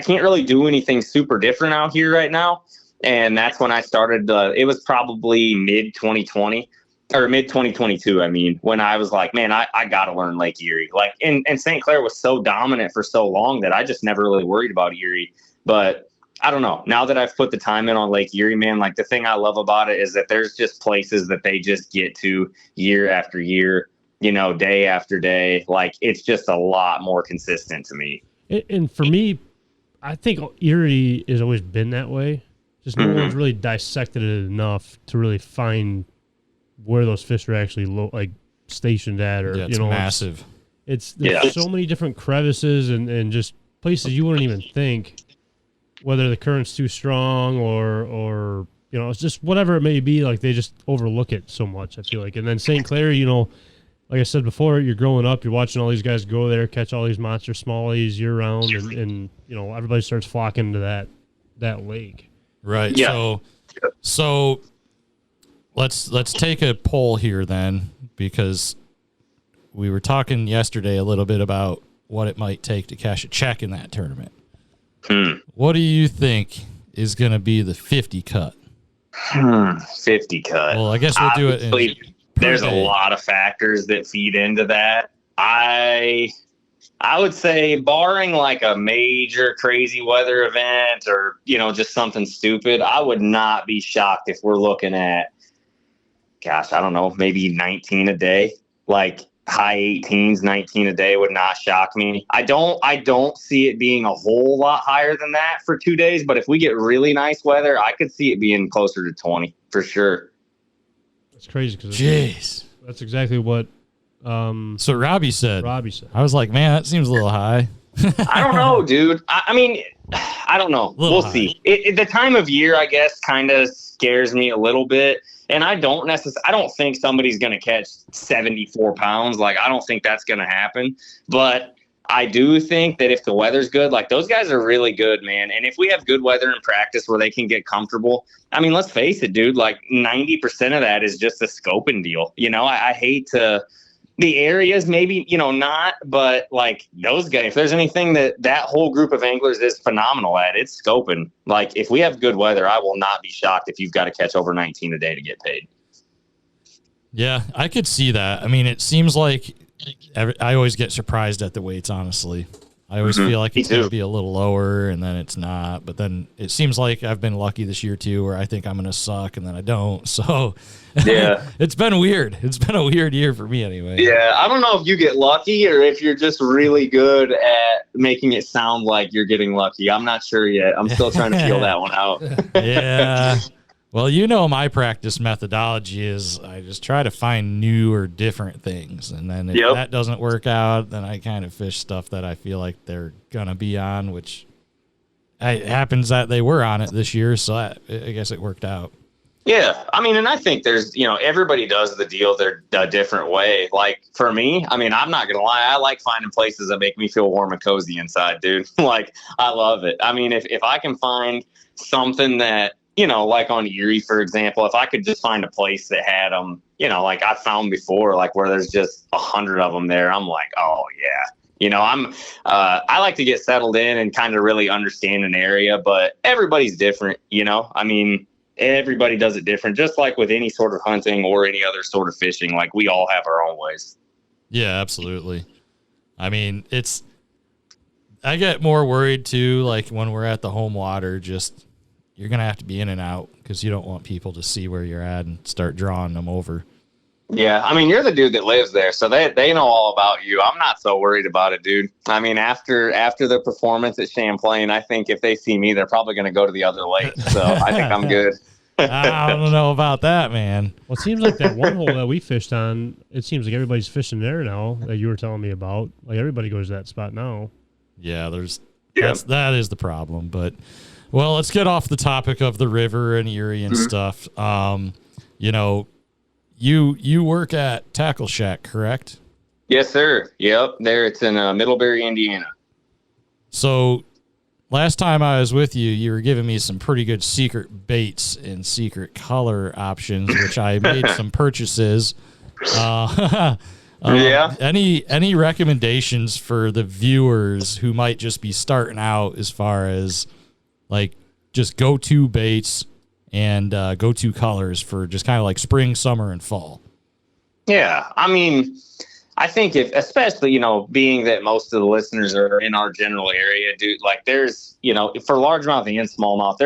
really do anything super different out here right now. And that's when I started, it was probably mid 2020 or mid 2022. I mean, when I was like, man, I got to learn Lake Erie. Like, and St. Clair was so dominant for so long that I just never really worried about Erie. But I don't know. Now that I've put the time in on Lake Erie, man, like the thing I love about it is that there's just places that they just get to year after year, day after day. Like it's just a lot more consistent to me. And for me, I think Erie has always been that way. Just no one's really dissected it enough to really find where those fish are actually stationed at, or it's massive. There's so many different crevices and just places you wouldn't even think. Whether the current's too strong or it's just whatever it may be, like they just overlook it so much, I feel like. And then St. Clair, like I said before, you're growing up, you're watching all these guys go there, catch all these monster smallies year round, and everybody starts flocking to that lake. Right. Yeah. So let's take a poll here then, because we were talking yesterday a little bit about what it might take to cash a check in that tournament. What do you think is going to be the 50 cut? 50 cut. Well, I guess we'll do it. There's a lot of factors that feed into that. I would say, barring like a major crazy weather event or, just something stupid, I would not be shocked if we're looking at, gosh, I don't know, maybe 19 a day. Like high 18s, 19 a day would not shock me. I don't see it being a whole lot higher than that for 2 days, but if we get really nice weather, I could see it being closer to 20 for sure. That's crazy because that's exactly what so Robbie said. I was like, man, that seems a little high. I don't know, dude. I mean, I don't know. We'll see. The time of year, I guess, kind of scares me a little bit. And I don't think somebody's going to catch 74 pounds. Like, I don't think that's going to happen. But I do think that if the weather's good, like those guys are really good, man. And if we have good weather in practice where they can get comfortable, I mean, let's face it, dude, like 90% of that is just a scoping deal. I hate to, the areas maybe, not, but like those guys, if there's anything that whole group of anglers is phenomenal at, it's scoping. Like if we have good weather, I will not be shocked if you've got to catch over 19 a day to get paid. Yeah, I could see that. I mean, it seems like I always get surprised at the weights, honestly. I always feel like it's going to be a little lower, and then it's not. But then it seems like I've been lucky this year, too, where I think I'm going to suck, and then I don't. So, yeah, it's been weird. It's been a weird year for me anyway. Yeah, I don't know if you get lucky or if you're just really good at making it sound like you're getting lucky. I'm not sure yet. I'm still trying to feel that one out. Yeah. Well, my practice methodology is I just try to find new or different things. And then if that doesn't work out, then I kind of fish stuff that I feel like they're going to be on, which it happens that they were on it this year. So I guess it worked out. Yeah, I mean, and I think there's, everybody does the deal a different way. Like for me, I mean, I'm not gonna lie, I like finding places that make me feel warm and cozy inside, dude. Like I love it. I mean, if I can find something that, like on Erie, for example, if I could just find a place that had them, like I found before, like where there's just 100 of them there, I'm like, oh yeah. I like to get settled in and kind of really understand an area, but everybody's different, I mean. Everybody does it different, just like with any sort of hunting or any other sort of fishing. Like we all have our own ways. Yeah, absolutely. I mean, I get more worried too, like when we're at the home water, just you're going to have to be in and out because you don't want people to see where you're at and start drawing them over. Yeah, I mean, you're the dude that lives there, so they know all about you. I'm not so worried about it, dude. I mean, after the performance at Champlain, I think if they see me, they're probably going to go to the other lake. So I think I'm good. I don't know about that, man. Well, it seems like that one hole that we fished on, it seems like everybody's fishing there now that you were telling me about. Like everybody goes to that spot now. Yeah, that is the problem. But, well, let's get off the topic of the river and Erie and stuff. You work at Tackle Shack, correct? Yes, sir. Yep. There, it's in Middlebury, Indiana. So last time I was with you, you were giving me some pretty good secret baits and secret color options, which I made some purchases. Yeah. Any recommendations for the viewers who might just be starting out as far as like just go-to baits and go-to colors for just kind of like spring, summer, and fall? Yeah, I mean, I think especially, being that most of the listeners are in our general area, dude, like there's, for largemouth and smallmouth,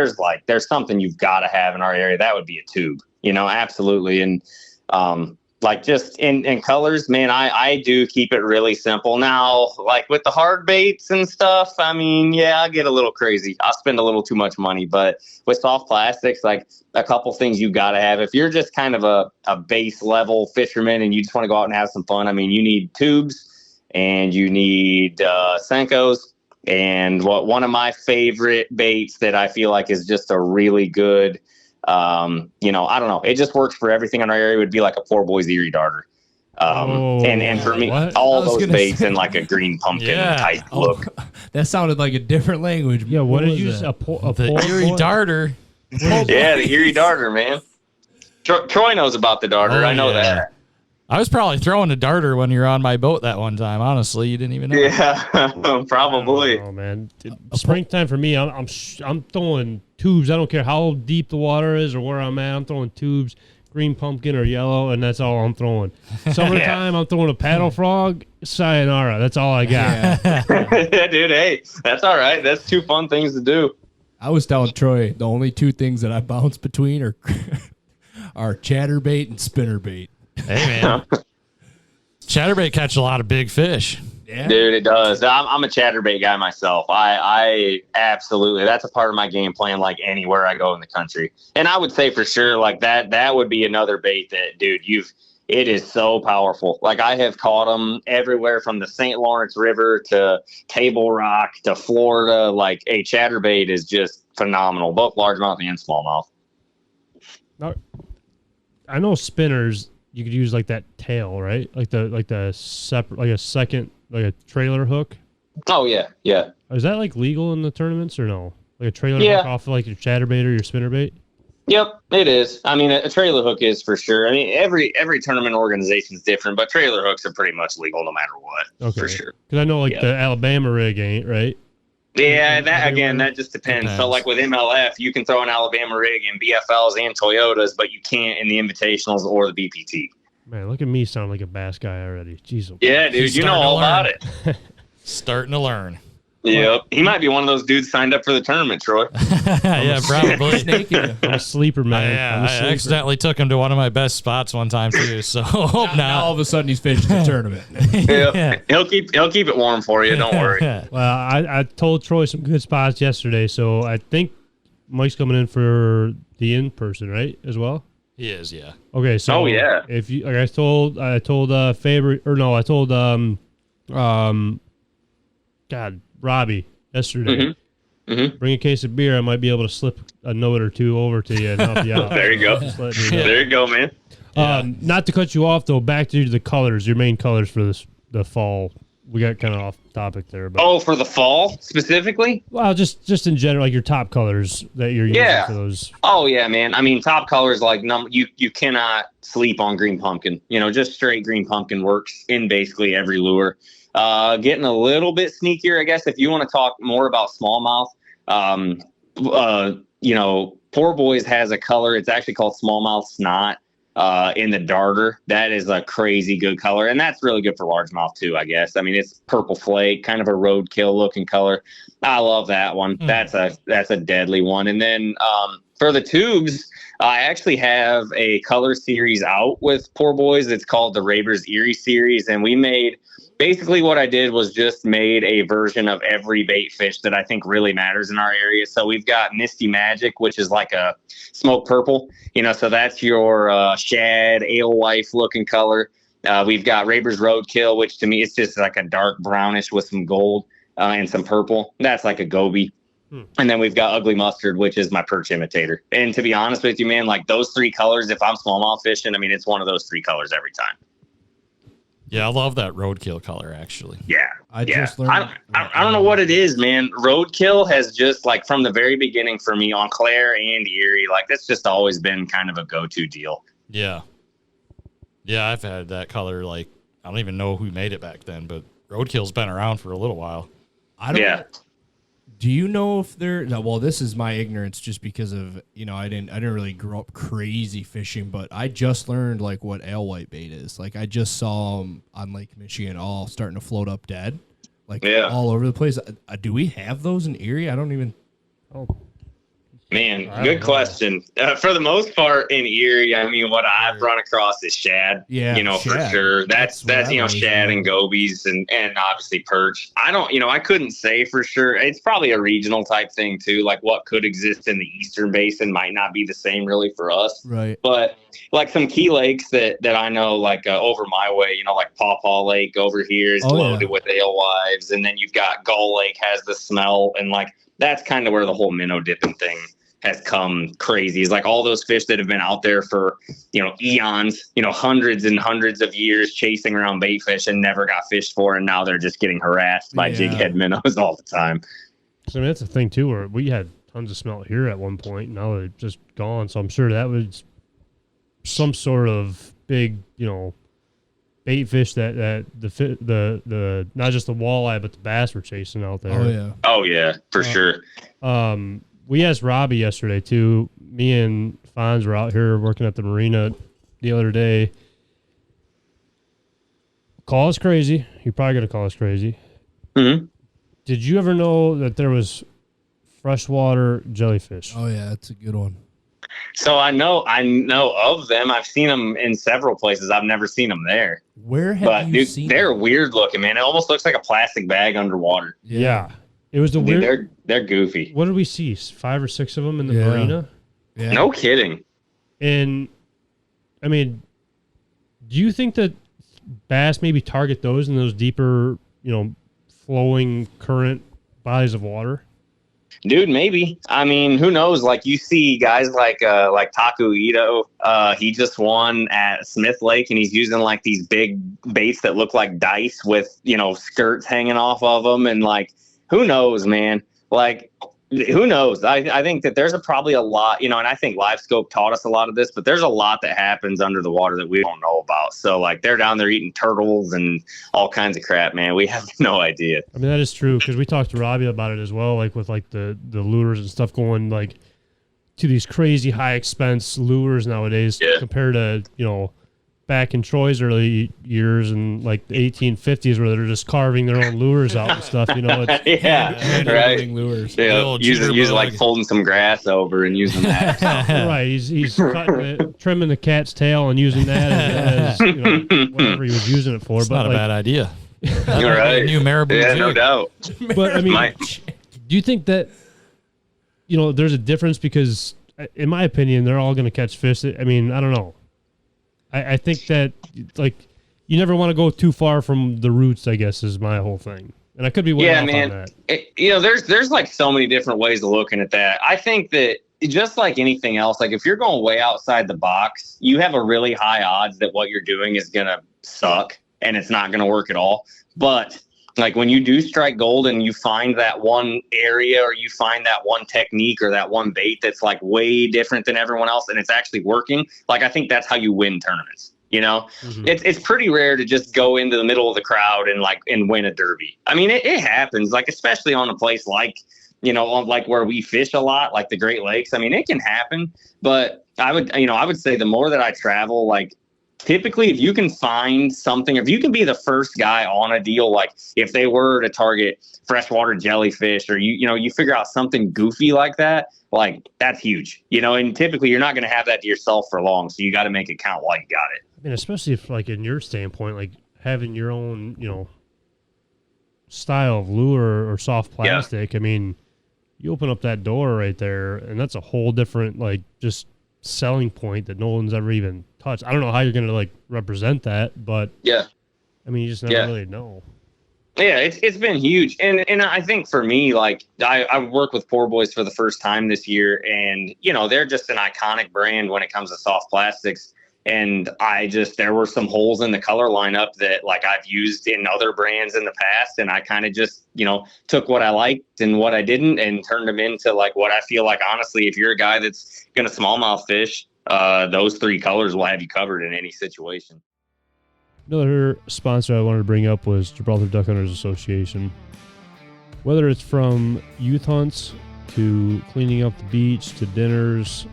there's something you've got to have in our area. That would be a tube, absolutely. And like just in colors, man, I do keep it really simple. Now, like with the hard baits and stuff, I mean, yeah, I get a little crazy. I spend a little too much money, but with soft plastics, like a couple things you got to have. If you're just kind of a base level fisherman and you just want to go out and have some fun, I mean, you need tubes and you need Senkos. And one of my favorite baits that I feel like is just a really good, I don't know. It just works for everything in our area. Would be like a poor boy's Erie darter. And for me, all those baits in like a green pumpkin type look. That sounded like a different language. Yeah, what did you say? The Erie darter. Yeah, the Erie darter, man. Troy knows about the darter. I know that. I was probably throwing a darter when you were on my boat that one time. Honestly, you didn't even know. Yeah, probably. Oh man, springtime for me. I'm throwing tubes. I don't care how deep the water is or where I'm at. I'm throwing tubes, green pumpkin or yellow, and that's all I'm throwing. Summertime, I'm throwing a paddle frog. Sayonara. That's all I got. Yeah, dude. Hey, that's all right. That's two fun things to do. I was telling Troy the only two things that I bounce between are chatterbait and spinnerbait. Hey, man. Chatterbait catch a lot of big fish. Yeah. Dude, it does. I'm a chatterbait guy myself. I absolutely, that's a part of my game plan, like anywhere I go in the country. And I would say for sure, like that would be another bait that, dude, it is so powerful. Like I have caught them everywhere from the St. Lawrence River to Table Rock to Florida. Like a chatterbait is just phenomenal, both largemouth and smallmouth. Now, I know spinners. You could use like that tail, right? Like the separate, like a second, like a trailer hook. Oh yeah, yeah. Is that like legal in the tournaments or no? Like a trailer hook off of like your chatterbait or your spinnerbait? Yep, it is. I mean, a trailer hook is for sure. I mean, every tournament organization is different, but trailer hooks are pretty much legal no matter what. Okay, for sure. Because I know like the Alabama rig ain't, right? Yeah, that just depends. So like with MLF, you can throw an Alabama rig in BFLs and Toyotas, but you can't in the Invitationals or the BPT. Man, look at me sound like a bass guy already. Jeez. Yeah, dude, you know all about it. Starting to learn. Yep. He might be one of those dudes signed up for the tournament, Troy. Yeah, probably. I'm a sleeper, man. I accidentally took him to one of my best spots one time too. So hope now all of a sudden he's fishing the tournament. Yeah. He'll keep it warm for you. Don't worry. Well, I told Troy some good spots yesterday, so I think Mike's coming in for the in-person, right, as well? He is, yeah. Okay, so if you, like I told Faber, or no, I told God, Robbie yesterday. bring a case of beer. I might be able to slip a note or two over to you and help you out. There you go. There you go, man. Not to cut you off, though, back to the colors, your main colors for the fall. We got kind of off topic there. But. For the fall specifically? Well, just in general, like your top colors that you're using for those. Oh, yeah, man. I mean, top colors, like you cannot sleep on green pumpkin. Just straight green pumpkin works in basically every lure. Getting a little bit sneakier, I guess, if you want to talk more about smallmouth. Poor Boys has a color. It's actually called smallmouth snot. In the darter, that is a crazy good color, and that's really good for largemouth too, I guess. I mean, it's purple flake, kind of a roadkill looking color. I love that one. That's a deadly one. And then for the tubes, I actually have a color series out with Poor Boys. It's called the Raber's Erie series, and we made basically what I did was just made a version of every bait fish that I think really matters in our area. So we've got Misty Magic, which is like a smoke purple, so that's your shad, alewife looking color. We've got Raber's Roadkill, which to me, it's just like a dark brownish with some gold and some purple. That's like a goby. And then we've got Ugly Mustard, which is my perch imitator. And to be honest with you, man, like those three colors, if I'm smallmouth fishing, I mean, it's one of those three colors every time. Yeah, I love that roadkill color, actually. Yeah. Just learned. I don't know what it is, man. Roadkill has just, like, from the very beginning for me on Claire and Erie, like, that's just always been kind of a go-to deal. Yeah. Yeah, I've had that color, like, I don't even know who made it back then, but roadkill's been around for a little while. Do you know if they're this is my ignorance just because of, I didn't really grow up crazy fishing, but I just learned like what alewife bait is. Like I just saw them on Lake Michigan all starting to float up dead, like all over the place. Do we have those in Erie? I don't even. Man, good question. For the most part in Erie, I mean, what I've run across is shad. Yeah, shad. For sure. That's shad and gobies and obviously perch. I couldn't say for sure. It's probably a regional type thing too. Like what could exist in the Eastern Basin might not be the same really for us. Right. But like some key lakes that I know, like over my way, like Paw Paw Lake over here is loaded with alewives, and then you've got Gull Lake has the smell, and like that's kind of where the whole minnow dipping thing has come crazy. It's like all those fish that have been out there for, eons, hundreds and hundreds of years chasing around bait fish and never got fished for. And now they're just getting harassed by jighead minnows all the time. So I mean, that's the thing too, where we had tons of smelt here at one point. Now they're just gone. So I'm sure that was some sort of big, bait fish that the not just the walleye, but the bass were chasing out there. Oh yeah, for sure. We asked Robbie yesterday too. Me and Fonz were out here working at the marina the other day. Call us crazy. You're probably gonna call us crazy. Mm-hmm. Did you ever know that there was freshwater jellyfish? Oh yeah, that's a good one. So I know of them. I've seen them in several places. I've never seen them there. Where have you seen them? They're weird looking, man. It almost looks like a plastic bag underwater. Yeah. It was the weird. They're goofy. What did we see? 5 or 6 of them in the marina? Yeah. No kidding. And I mean, do you think that bass maybe target those in those deeper, flowing current bodies of water? Dude, maybe. I mean, who knows? Like you see guys like Taku Ito. He just won at Smith Lake, and he's using like these big baits that look like dice with skirts hanging off of them, and like. Who knows, man? Like, who knows? I think that there's probably a lot, and I think LiveScope taught us a lot of this, but there's a lot that happens under the water that we don't know about. So, like, they're down there eating turtles and all kinds of crap, man. We have no idea. I mean, that is true, because we talked to Robbie about it as well, like with, like, the lures and stuff going, like, to these crazy high-expense lures nowadays compared to, back in Troy's early years and like the 1850s where they're just carving their own lures out and stuff, It's, right. Lures. Using like folding some grass over and using that. Right. He's trimming the cat's tail and using that as whatever he was using it for. It's not a bad idea. You're right. New marabou. Yeah, no doubt. But I mean, do you think that there's a difference? Because in my opinion, they're all going to catch fish. I mean, I don't know. I think that, like, you never want to go too far from the roots, I guess, is my whole thing. And I could be way off on that. There's like so many different ways of looking at that. I think that just like anything else, like if you're going way outside the box, you have a really high odds that what you're doing is going to suck and it's not going to work at all. But like when you do strike gold and you find that one area or you find that one technique or that one bait that's like way different than everyone else and it's actually working, like I think that's how you win tournaments. It's pretty rare to just go into the middle of the crowd and win a derby. I mean, it happens, like especially on a place like like where we fish a lot, like the Great Lakes. I mean, it can happen, but I would say the more that I travel, like typically if you can find something, if you can be the first guy on a deal, like if they were to target freshwater jellyfish or you figure out something goofy like that, like that's huge, and typically you're not going to have that to yourself for long. So you got to make it count while you got it. I mean, especially if like in your standpoint, like having your own, style of lure or soft plastic. Yeah. I mean, you open up that door right there and that's a whole different, like just selling point that no one's ever even touched. I don't know how you're going to like represent that, but yeah, I mean, you just never really know. Yeah, it's been huge. And I think for me, like I work with Poor Boys for the first time this year and, they're just an iconic brand when it comes to soft plastics. And there were some holes in the color lineup that like I've used in other brands in the past. And I kind of just, took what I liked and what I didn't and turned them into like what I feel like, honestly, if you're a guy that's going to smallmouth fish, those 3 colors will have you covered in any situation. Another sponsor I wanted to bring up was Gibraltar Duck Hunters Association. Whether it's from youth hunts to cleaning up the beach to dinners,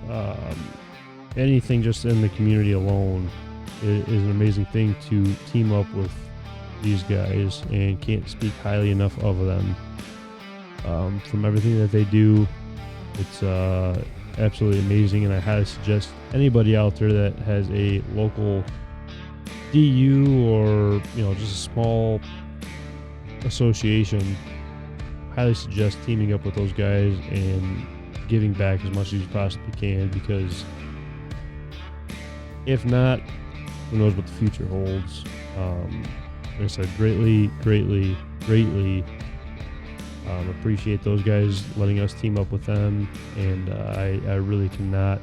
anything just in the community alone is an amazing thing to team up with these guys, and can't speak highly enough of them. From everything that they do, it's absolutely amazing, and I highly suggest anybody out there that has a local DU or just a small association, highly suggest teaming up with those guys and giving back as much as you possibly can, because if not, who knows what the future holds. Like I said, greatly appreciate those guys letting us team up with them, and I really cannot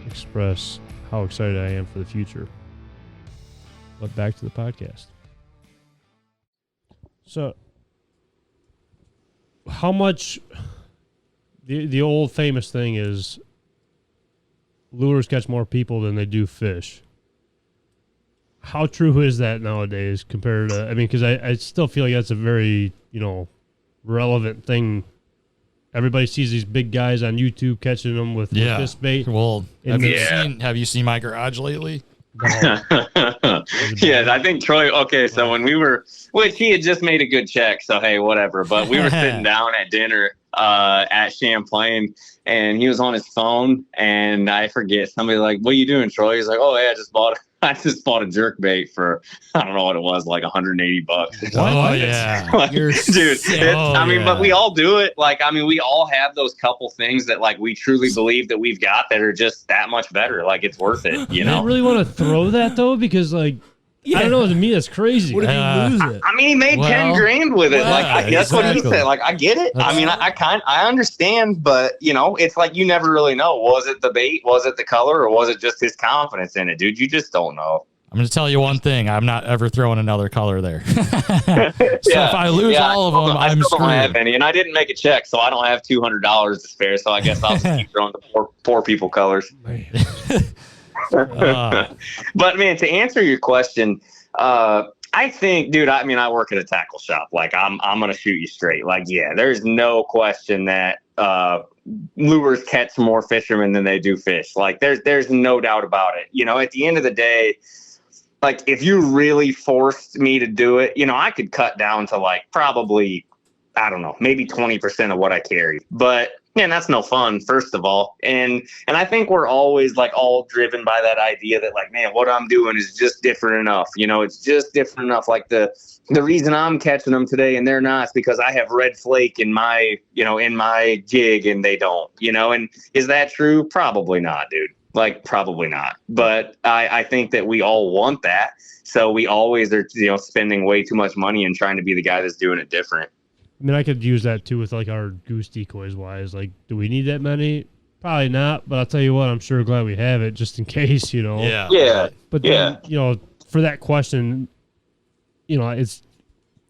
express how excited I am for the future. But back to the podcast. So, how much the old famous thing is lures catch more people than they do fish. How true is that nowadays compared to, because I still feel like that's a very, relevant thing. Everybody sees these big guys on YouTube catching them with this bait. Well, have you seen my garage lately? No. Yeah, I think Troy, so when we were, which he had just made a good check, so hey, whatever, but we were sitting down at dinner at Champlain, and he was on his phone, and I forget, somebody like, what are you doing, Troy? He's like, oh, yeah, I just bought a jerk bait for, I don't know what it was, like $180. Oh, yeah. Dude, but we all do it. Like, we all have those couple things that, like, we truly believe that we've got that are just that much better. Like, it's worth it, I really want to throw that, though, because, like, I don't know, to me, that's crazy. What if you lose it? He made 10 grand with it. That's what he said. Like, I get it. I understand, but, it's like you never really know. Was it the bait? Was it the color? Or was it just his confidence in it, dude? You just don't know. I'm going to tell you one thing. I'm not ever throwing another color there. So if I lose all of them, I'm screwed. I don't have any, and I didn't make a check, so I don't have $200 to spare, so I guess I'll just keep throwing the poor people colors. But man, to answer your question, I think, dude, I work at a tackle shop. Like, I'm going to shoot you straight. Like, yeah, there's no question that lures catch more fishermen than they do fish. Like, there's no doubt about it. At the end of the day, like, if you really forced me to do it, I could cut down to like probably, I don't know, maybe 20% of what I carry. But man, that's no fun, first of all. And I think we're always like all driven by that idea that like, man, what I'm doing is just different enough. It's just different enough. Like the reason I'm catching them today and they're not is because I have red flake in my, in my jig and they don't, and is that true? Probably not, dude. Like, probably not. But I think that we all want that. So we always are, spending way too much money and trying to be the guy that's doing it different. I mean, I could use that too with like our goose decoys wise. Like, do we need that many? Probably not. But I'll tell you what, I'm sure glad we have it just in case, Yeah. Yeah. But then, for that question, it's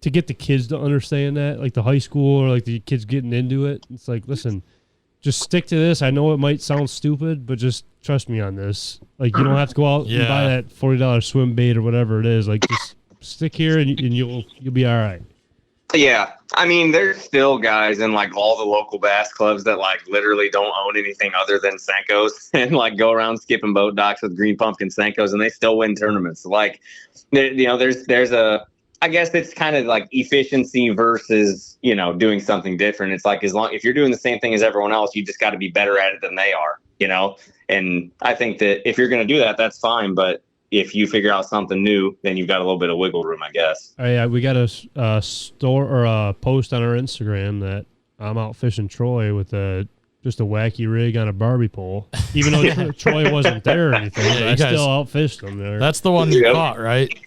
to get the kids to understand that, like the high school or like the kids getting into it. It's like, listen, just stick to this. I know it might sound stupid, but just trust me on this. Like, you don't have to go out and buy that $40 swim bait or whatever it is. Like, just stick here and you'll be all right. Yeah. I mean, there's still guys in like all the local bass clubs that like literally don't own anything other than Senkos and like go around skipping boat docks with green pumpkin Senkos, and they still win tournaments. Like, there's a, I guess it's kind of like efficiency versus, doing something different. It's like, if you're doing the same thing as everyone else, you just got to be better at it than they are, And I think that if you're going to do that, that's fine. But if you figure out something new, then you've got a little bit of wiggle room, I guess. Oh, yeah, we got a store or a post on our Instagram that I'm out fishing Troy with just a wacky rig on a Barbie pole. Even though Troy wasn't there or anything, but I still outfished them there. That's the one you caught, right?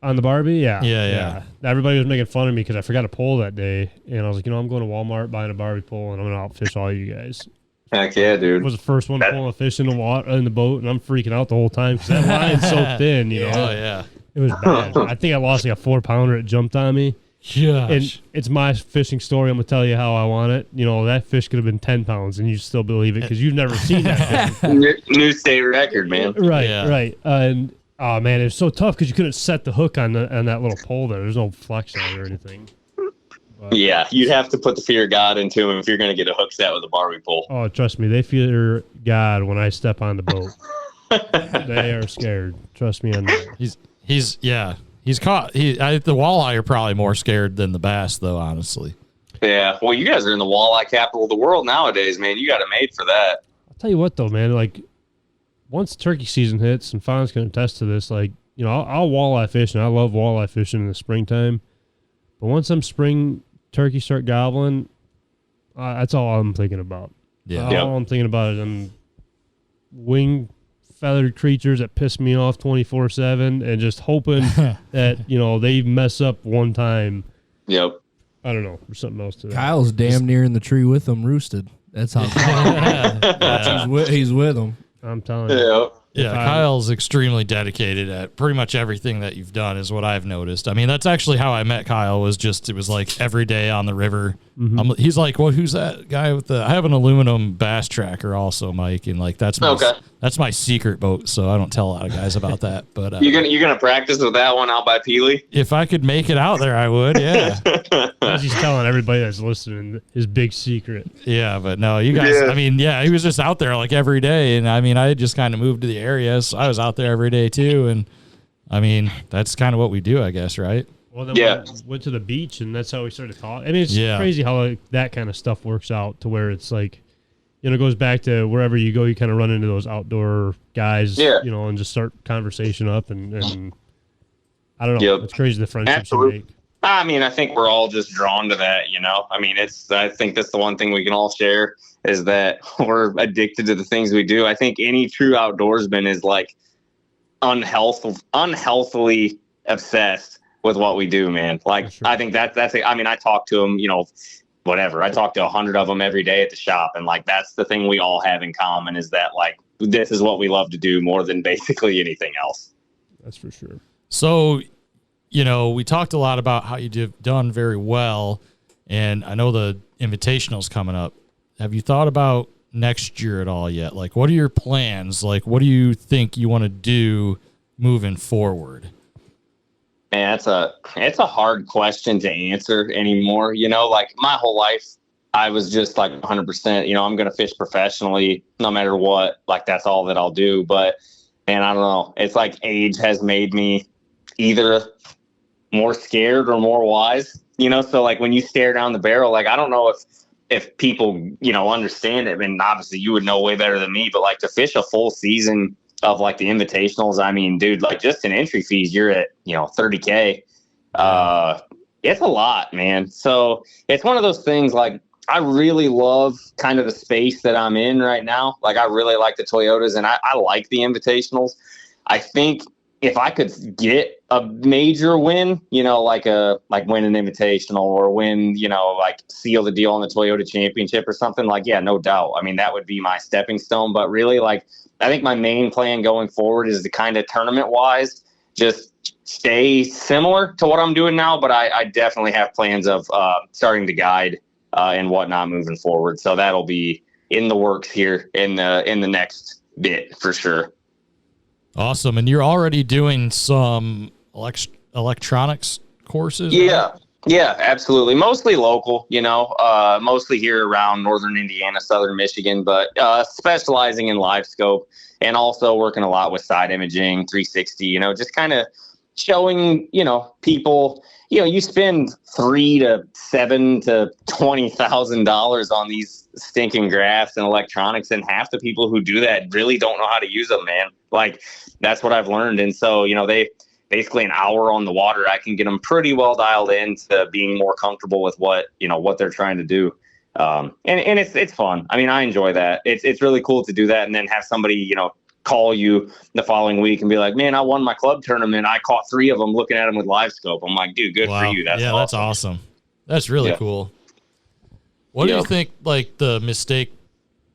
On the Barbie, yeah. Yeah. Everybody was making fun of me because I forgot a pole that day, and I was like, I'm going to Walmart buying a Barbie pole, and I'm going to outfish all you guys. Heck yeah, dude. I was the first one to pull a fish in the water in the boat, and I'm freaking out the whole time because that line's so thin, Oh, yeah. It was bad. I think I lost like a 4-pounder. It jumped on me. Yeah. And it's my fishing story. I'm going to tell you how I want it. That fish could have been 10 pounds, and you still believe it because you've never seen that fish. New state record, man. Right. And, oh, man, it was so tough because you couldn't set the hook on that little pole there. There's no flex on it or anything. But, yeah, you'd have to put the fear of God into him if you're going to get a hook set with a Barbie pole. Oh, trust me, they fear God when I step on the boat. They are scared. Trust me on that. He's caught. The walleye are probably more scared than the bass, though, honestly. Yeah, well, you guys are in the walleye capital of the world nowadays, man. You got it made for that. I'll tell you what, though, man. Like, once turkey season hits, and Fawn's can attest to this, like, I'll walleye fish, and I love walleye fishing in the springtime. But once them spring turkeys start gobbling, that's all I'm thinking about. Yeah. All I'm thinking about is them wing feathered creatures that piss me off 24/7, and just hoping that they mess up one time. Yep. I don't know. There's something else to that. Kyle's damn near in the tree with them, roosted. That's how he's with them. I'm telling you. Yeah. Kyle's extremely dedicated at pretty much everything that you've done is what I've noticed. I mean, that's actually how I met Kyle, it was like every day on the river. Mm-hmm. He's like, well, who's that guy I have an aluminum bass tracker also, Mike. And like, that's my secret boat. So I don't tell a lot of guys about that, but you're going to practice with that one out by Peely? If I could make it out there, I would. Yeah. He's telling everybody that's listening his big secret. Yeah. But no, you guys, I mean, he was just out there like every day. And I mean, I had just kind of moved to the area, so I was out there every day too. And I mean, that's kind of what we do, I guess. Right. Well, then we went to the beach, and that's how we started talking. I mean, it's crazy how that kind of stuff works out to where it's like, it goes back to wherever you go, you kind of run into those outdoor guys, and just start conversation up. And I don't know. It's crazy the friendships you make. I mean, I think we're all just drawn to that, I mean, I think that's the one thing we can all share is that we're addicted to the things we do. I think any true outdoorsman is like unhealthily obsessed with what we do, man. Like, sure. I think that's it. I mean, I talk to them, whatever. I talk to 100 of them every day at the shop. And like, that's the thing we all have in common is that like, this is what we love to do more than basically anything else. That's for sure. So, we talked a lot about how you've done very well, and I know the Invitational's coming up. Have you thought about next year at all yet? Like, what are your plans? Like, what do you think you want to do moving forward? Man, it's a hard question to answer anymore. Like my whole life, I was just like 100%, I'm going to fish professionally no matter what. Like, that's all that I'll do. But, man, I don't know. It's like age has made me either more scared or more wise, So like when you stare down the barrel, like, I don't know if people, understand it. I mean, obviously you would know way better than me, but like to fish a full season of like the Invitationals, I mean, dude, like just in entry fees, you're at, $30K. It's a lot, man. So it's one of those things like I really love kind of the space that I'm in right now. Like, I really like the Toyotas, and I like the Invitationals. I think if I could get a major win, like win an Invitational or win, like seal the deal on the Toyota Championship or something, like, yeah, no doubt. I mean, that would be my stepping stone. But really, like, I think my main plan going forward is to kind of tournament-wise just stay similar to what I'm doing now. But I definitely have plans of starting to guide and whatnot moving forward. So that'll be in the works here in the next bit for sure. Awesome. And you're already doing some electronics courses? Yeah. Right? Yeah, absolutely. Mostly local, mostly here around northern Indiana, southern Michigan, but specializing in live scope and also working a lot with side imaging, 360, just kind of showing, people, you spend $3,000 to $7,000 to $20,000 on these stinking graphs and electronics, and half the people who do that really don't know how to use them, man. Like, that's what I've learned. And so, they basically an hour on the water, I can get them pretty well dialed in to being more comfortable with what they're trying to do. And it's fun. I mean, I enjoy that. It's really cool to do that. And then have somebody, call you the following week and be like, man, I won my club tournament. I caught 3 of them looking at them with live scope. I'm like, dude, good for you. That's awesome. That's awesome. That's really cool. What do you think, like, the mistake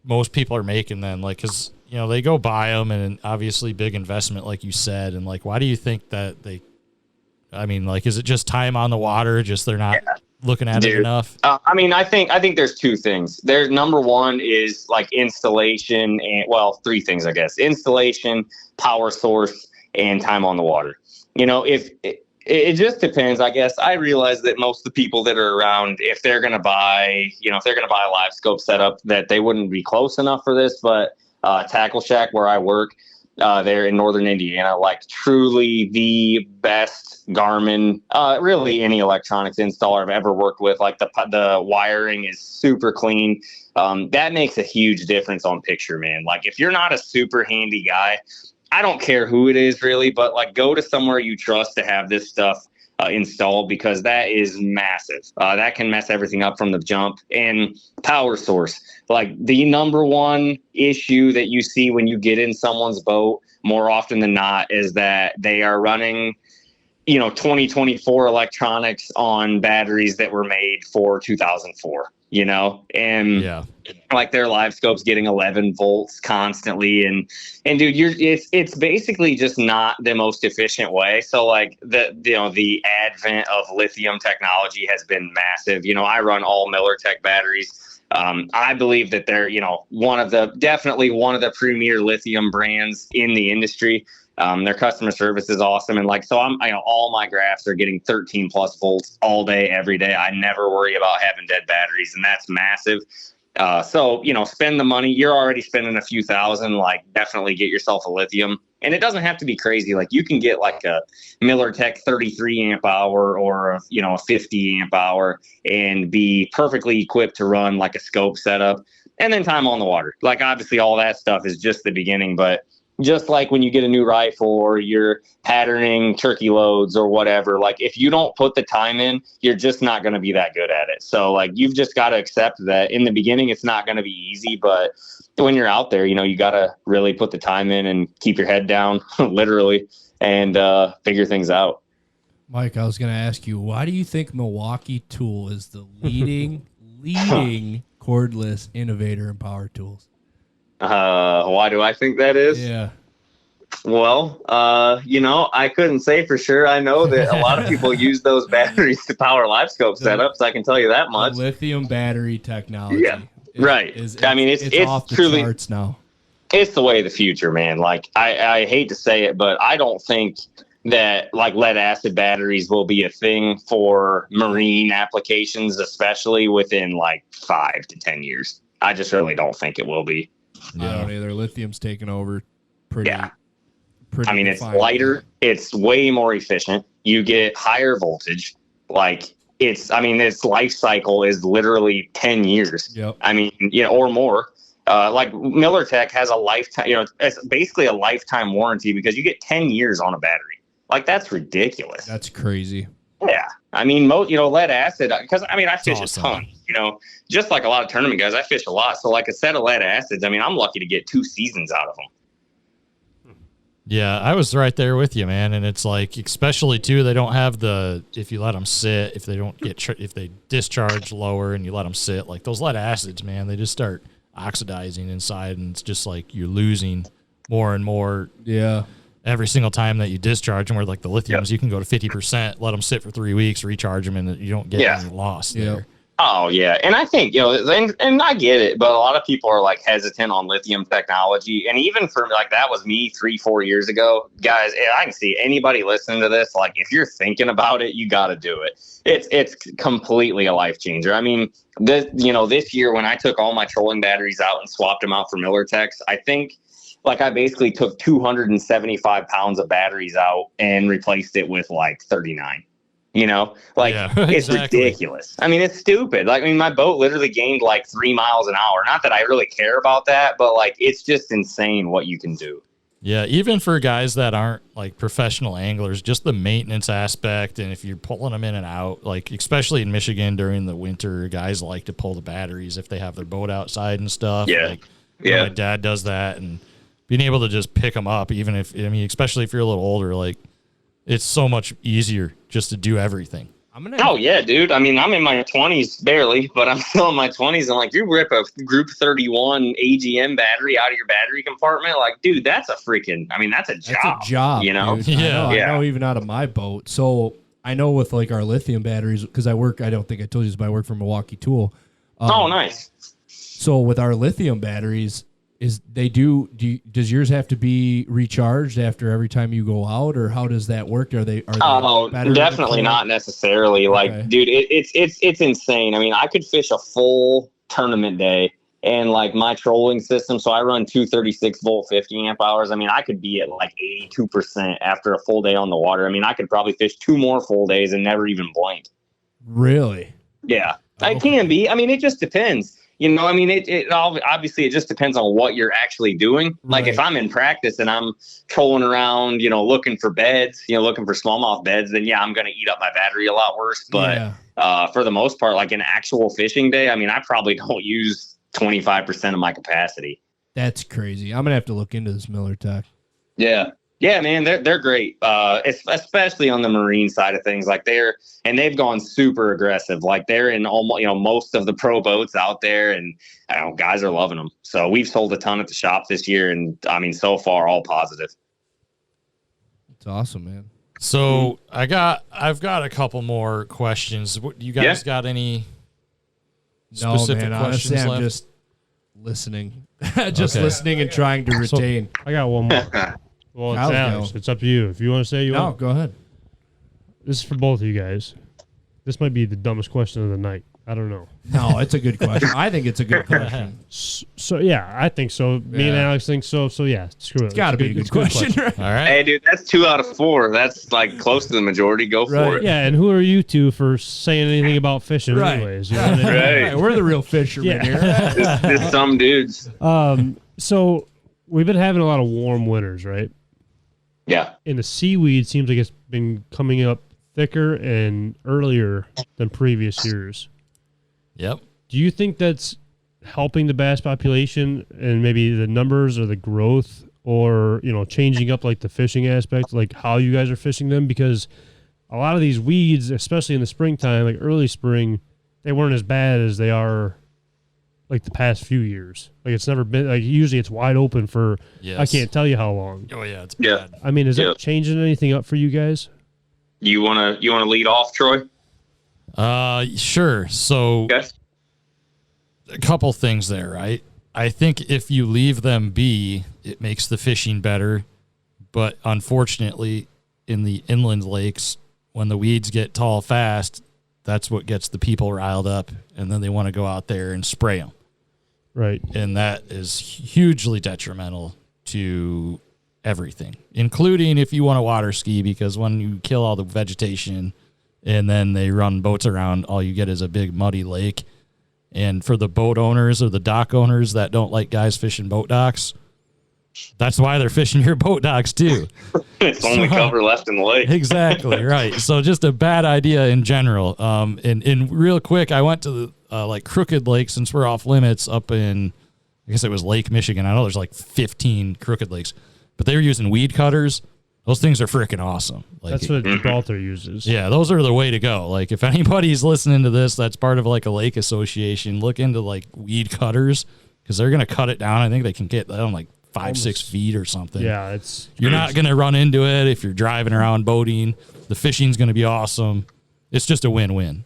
most people are making then? Like, cause they go buy them and obviously big investment, like you said. And like, why do you think that is it just time on the water? Just, they're not looking at it enough? I think there's 2 things. There's number 1 is like installation and 3 things, I guess: installation, power source, and time on the water. If it just depends, I guess. I realize that most of the people that are around, if they're going to buy, a live scope setup, that they wouldn't be close enough for this. But Tackle Shack, where I work, there in northern Indiana, like, truly the best Garmin, really any electronics installer I've ever worked with. Like, the wiring is super clean. That makes a huge difference on picture, man. Like, if you're not a super handy guy, I don't care who it is really, but like, go to somewhere you trust to have this stuff installed, because that is massive. That can mess everything up from the jump. And power source, like, the number 1 issue that you see when you get in someone's boat more often than not is that they are running 2024 electronics on batteries that were made for 2004, and like, their live scope's getting 11 volts constantly. And dude, it's basically just not the most efficient way. So like, the advent of lithium technology has been massive. I run all MillerTech batteries. I believe that they're, definitely one of the premier lithium brands in the industry. Their customer service is awesome. And like, so all my graphs are getting 13 plus volts all day, every day. I never worry about having dead batteries, and that's massive. So, spend the money. You're already spending a few thousand, like, definitely get yourself a lithium. And it doesn't have to be crazy. Like, you can get like a MillerTech 33 amp hour or a 50 amp hour and be perfectly equipped to run like a scope setup, and then time on the water. Like, obviously all that stuff is just the beginning, but just like when you get a new rifle or you're patterning turkey loads or whatever, like, if you don't put the time in, you're just not going to be that good at it. So like, you've just got to accept that in the beginning, it's not going to be easy, but when you're out there, you got to really put the time in and keep your head down, literally, and figure things out. Mike, I was going to ask you, why do you think Milwaukee Tool is the leading cordless innovator in power tools? Why do I think that is? Yeah. Well, I couldn't say for sure. I know that a lot of people use those batteries to power live scope setups. I can tell you that much. Lithium battery technology. Yeah. Right. It's off the truly charts now. It's the way of the future, man. Like, I hate to say it, but I don't think that like lead acid batteries will be a thing for marine applications, especially within like 5 to 10 years. I just really don't think it will be. I don't either. Lithium's taken over pretty. It's lighter. It's way more efficient. You get higher voltage. Like, its life cycle is literally 10 years. Yep. Or more. Like, MillerTech has a lifetime, it's basically a lifetime warranty because you get 10 years on a battery. Like, that's ridiculous. That's crazy. Yeah. I mean, lead acid, because I mean, I fish awesome. a ton, just like a lot of tournament guys, I fish a lot. So like a set of lead acids, I mean, I'm lucky to get 2 seasons out of them. Yeah, I was right there with you, man. And it's like, especially too, they don't have if you let them sit, if they don't if they discharge lower and you let them sit, like those lead acids, man, they just start oxidizing inside, and it's just like you're losing more and more. Yeah. Every single time that you discharge them, where like the lithiums, you can go to 50%, let them sit for 3 weeks, recharge them, and you don't get any loss there. Oh yeah, and I think and I get it, but a lot of people are like hesitant on lithium technology, and even for like that was me 3-4 years ago, guys. I can see anybody listening to this, like if you're thinking about it, you got to do it. It's completely a life changer. I mean, this year when I took all my trolling batteries out and swapped them out for Miller Techs, I think like I basically took 275 pounds of batteries out and replaced it with like 39. It's ridiculous. I mean, it's stupid. Like, I mean, my boat literally gained like 3 miles an hour. Not that I really care about that, but like, it's just insane what you can do. Yeah. Even for guys that aren't like professional anglers, just the maintenance aspect. And if you're pulling them in and out, like, especially in Michigan during the winter, guys like to pull the batteries if they have their boat outside and stuff. Yeah. My dad does that, and being able to just pick them up, even if, I mean, especially if you're a little older, like, it's so much easier just to do everything. Oh yeah, dude. I mean, I'm in my 20s barely, but I'm still in my 20s. And like, you rip a Group 31 AGM battery out of your battery compartment, like, dude, that's a freaking. I mean, that's a job. That's a job, Yeah. I know even out of my boat. So I know with like our lithium batteries, because I don't think I told you this, but I work for Milwaukee Tool. Oh, nice. So with our lithium batteries, does yours have to be recharged after every time you go out, or how does that work? Are they definitely not necessarily. Like, okay. Dude, it's insane. I mean, I could fish a full tournament day and like my trolling system. So I run 236 volt 50 amp hours. I mean, I could be at like 82% after a full day on the water. I mean, I could probably fish 2 more full days and never even blink. Really? Yeah, okay. I can be. I mean, it just depends. I mean, it obviously it just depends on what you're actually doing. Like if I'm in practice and I'm trolling around, looking for beds, looking for smallmouth beds, then yeah, I'm going to eat up my battery a lot worse. But for the most part, like an actual fishing day, I mean, I probably don't use 25% of my capacity. That's crazy. I'm going to have to look into this Miller Tech. Yeah. Yeah, man, they're great, especially on the marine side of things. Like they've gone super aggressive. Like they're in almost, most of the pro boats out there, and guys are loving them. So we've sold a ton at the shop this year, and I mean, so far all positive. It's awesome, man. So I've got a couple more questions. You guys got any specific questions honestly, left? I'm just listening, listening and trying to retain. So, I got one more. Well, it's Alyx. It's up to you. If you want to say go ahead. This is for both of you guys. This might be the dumbest question of the night. I don't know. No, it's a good question. I think it's a good question. So yeah, I think so. Me and Alyx think so. So yeah, screw it. It's got to be a good question. Right? All right. Hey, dude, that's 2 out of 4. That's like close to the majority. Go for it. Yeah, and who are you two for saying anything about fishing, anyways? Right. We're the real fishermen here. Just some dudes. So we've been having a lot of warm winters, right? Yeah. And the seaweed seems like it's been coming up thicker and earlier than previous years. Yep. Do you think that's helping the bass population and maybe the numbers or the growth, or, changing up like the fishing aspect, like how you guys are fishing them? Because a lot of these weeds, especially in the springtime, like early spring, they weren't as bad as they are like the past few years. Like it's never been like, usually it's wide open for, I can't tell you how long. Oh yeah. It's bad. I mean, is it changing anything up for you guys? You want to lead off, Troy? Sure. So a couple things there, right? I think if you leave them be, it makes the fishing better. But unfortunately, in the inland lakes, when the weeds get tall fast, that's what gets the people riled up, and then they want to go out there and spray them. Right. And that is hugely detrimental to everything, including if you want to water ski, because when you kill all the vegetation and then they run boats around, all you get is a big muddy lake. And for the boat owners or the dock owners that don't like guys fishing boat docks, That's why they're fishing your boat docks too. It's only cover left in the lake. Exactly right. So just a bad idea in general. And real quick, I went to the like Crooked Lake, since we're off limits, up in, I guess it was Lake Michigan. I know there's like 15 Crooked Lakes, but they were using weed cutters. Those things are freaking awesome. Like, that's what Gibraltar uses. Yeah, those are the way to go. Like, if anybody's listening to this, that's part of like a lake association, look into like weed cutters, because they're gonna cut it down. I think they can get down like 5-6 feet or something. Yeah, you're not gonna run into it if you're driving around boating. The fishing's gonna be awesome. It's just a win-win.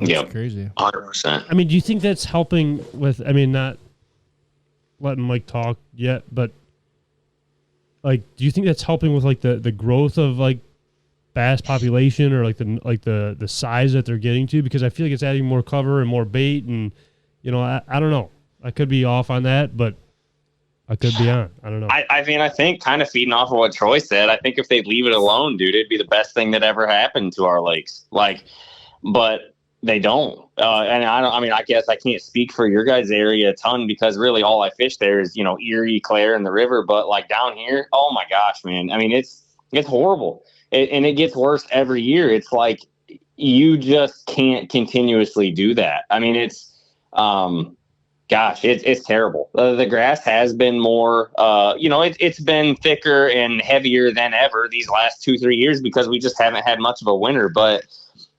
Yeah, crazy. 100%. I mean, do you think that's helping with? I mean, not letting Mike talk yet, but like, do you think that's helping with like the growth of like bass population, or like the size that they're getting to? Because I feel like it's adding more cover and more bait, and I don't know. I could be off on that, but I could be on. I don't know. I mean, I think kind of feeding off of what Troy said, I think if they'd leave it alone, dude, it'd be the best thing that ever happened to our lakes. Like, but they don't. And I guess I can't speak for your guys' area a ton, because really all I fish there is, Erie, Clare, and the river. But like down here, oh my gosh, man. I mean, it's horrible. And it gets worse every year. It's like, you just can't continuously do that. I mean, it's, it's terrible. The grass has been more, it's been thicker and heavier than ever these last 2-3 years, because we just haven't had much of a winter. But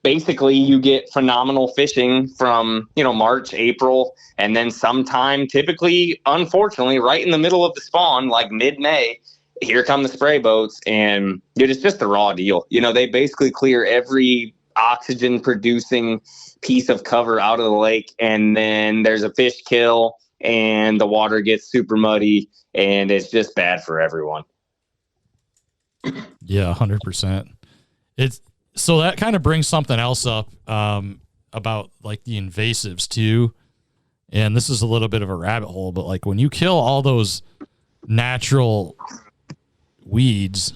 basically, you get phenomenal fishing from, March, April, and then sometime, typically, unfortunately, right in the middle of the spawn, like mid-May, here come the spray boats, and dude, it's just the raw deal. They basically clear every oxygen-producing piece of cover out of the lake, and then there's a fish kill, and the water gets super muddy, and it's just bad for everyone. Yeah, 100%. So that kind of brings something else up about like the invasives too. And this is a little bit of a rabbit hole, but like when you kill all those natural weeds,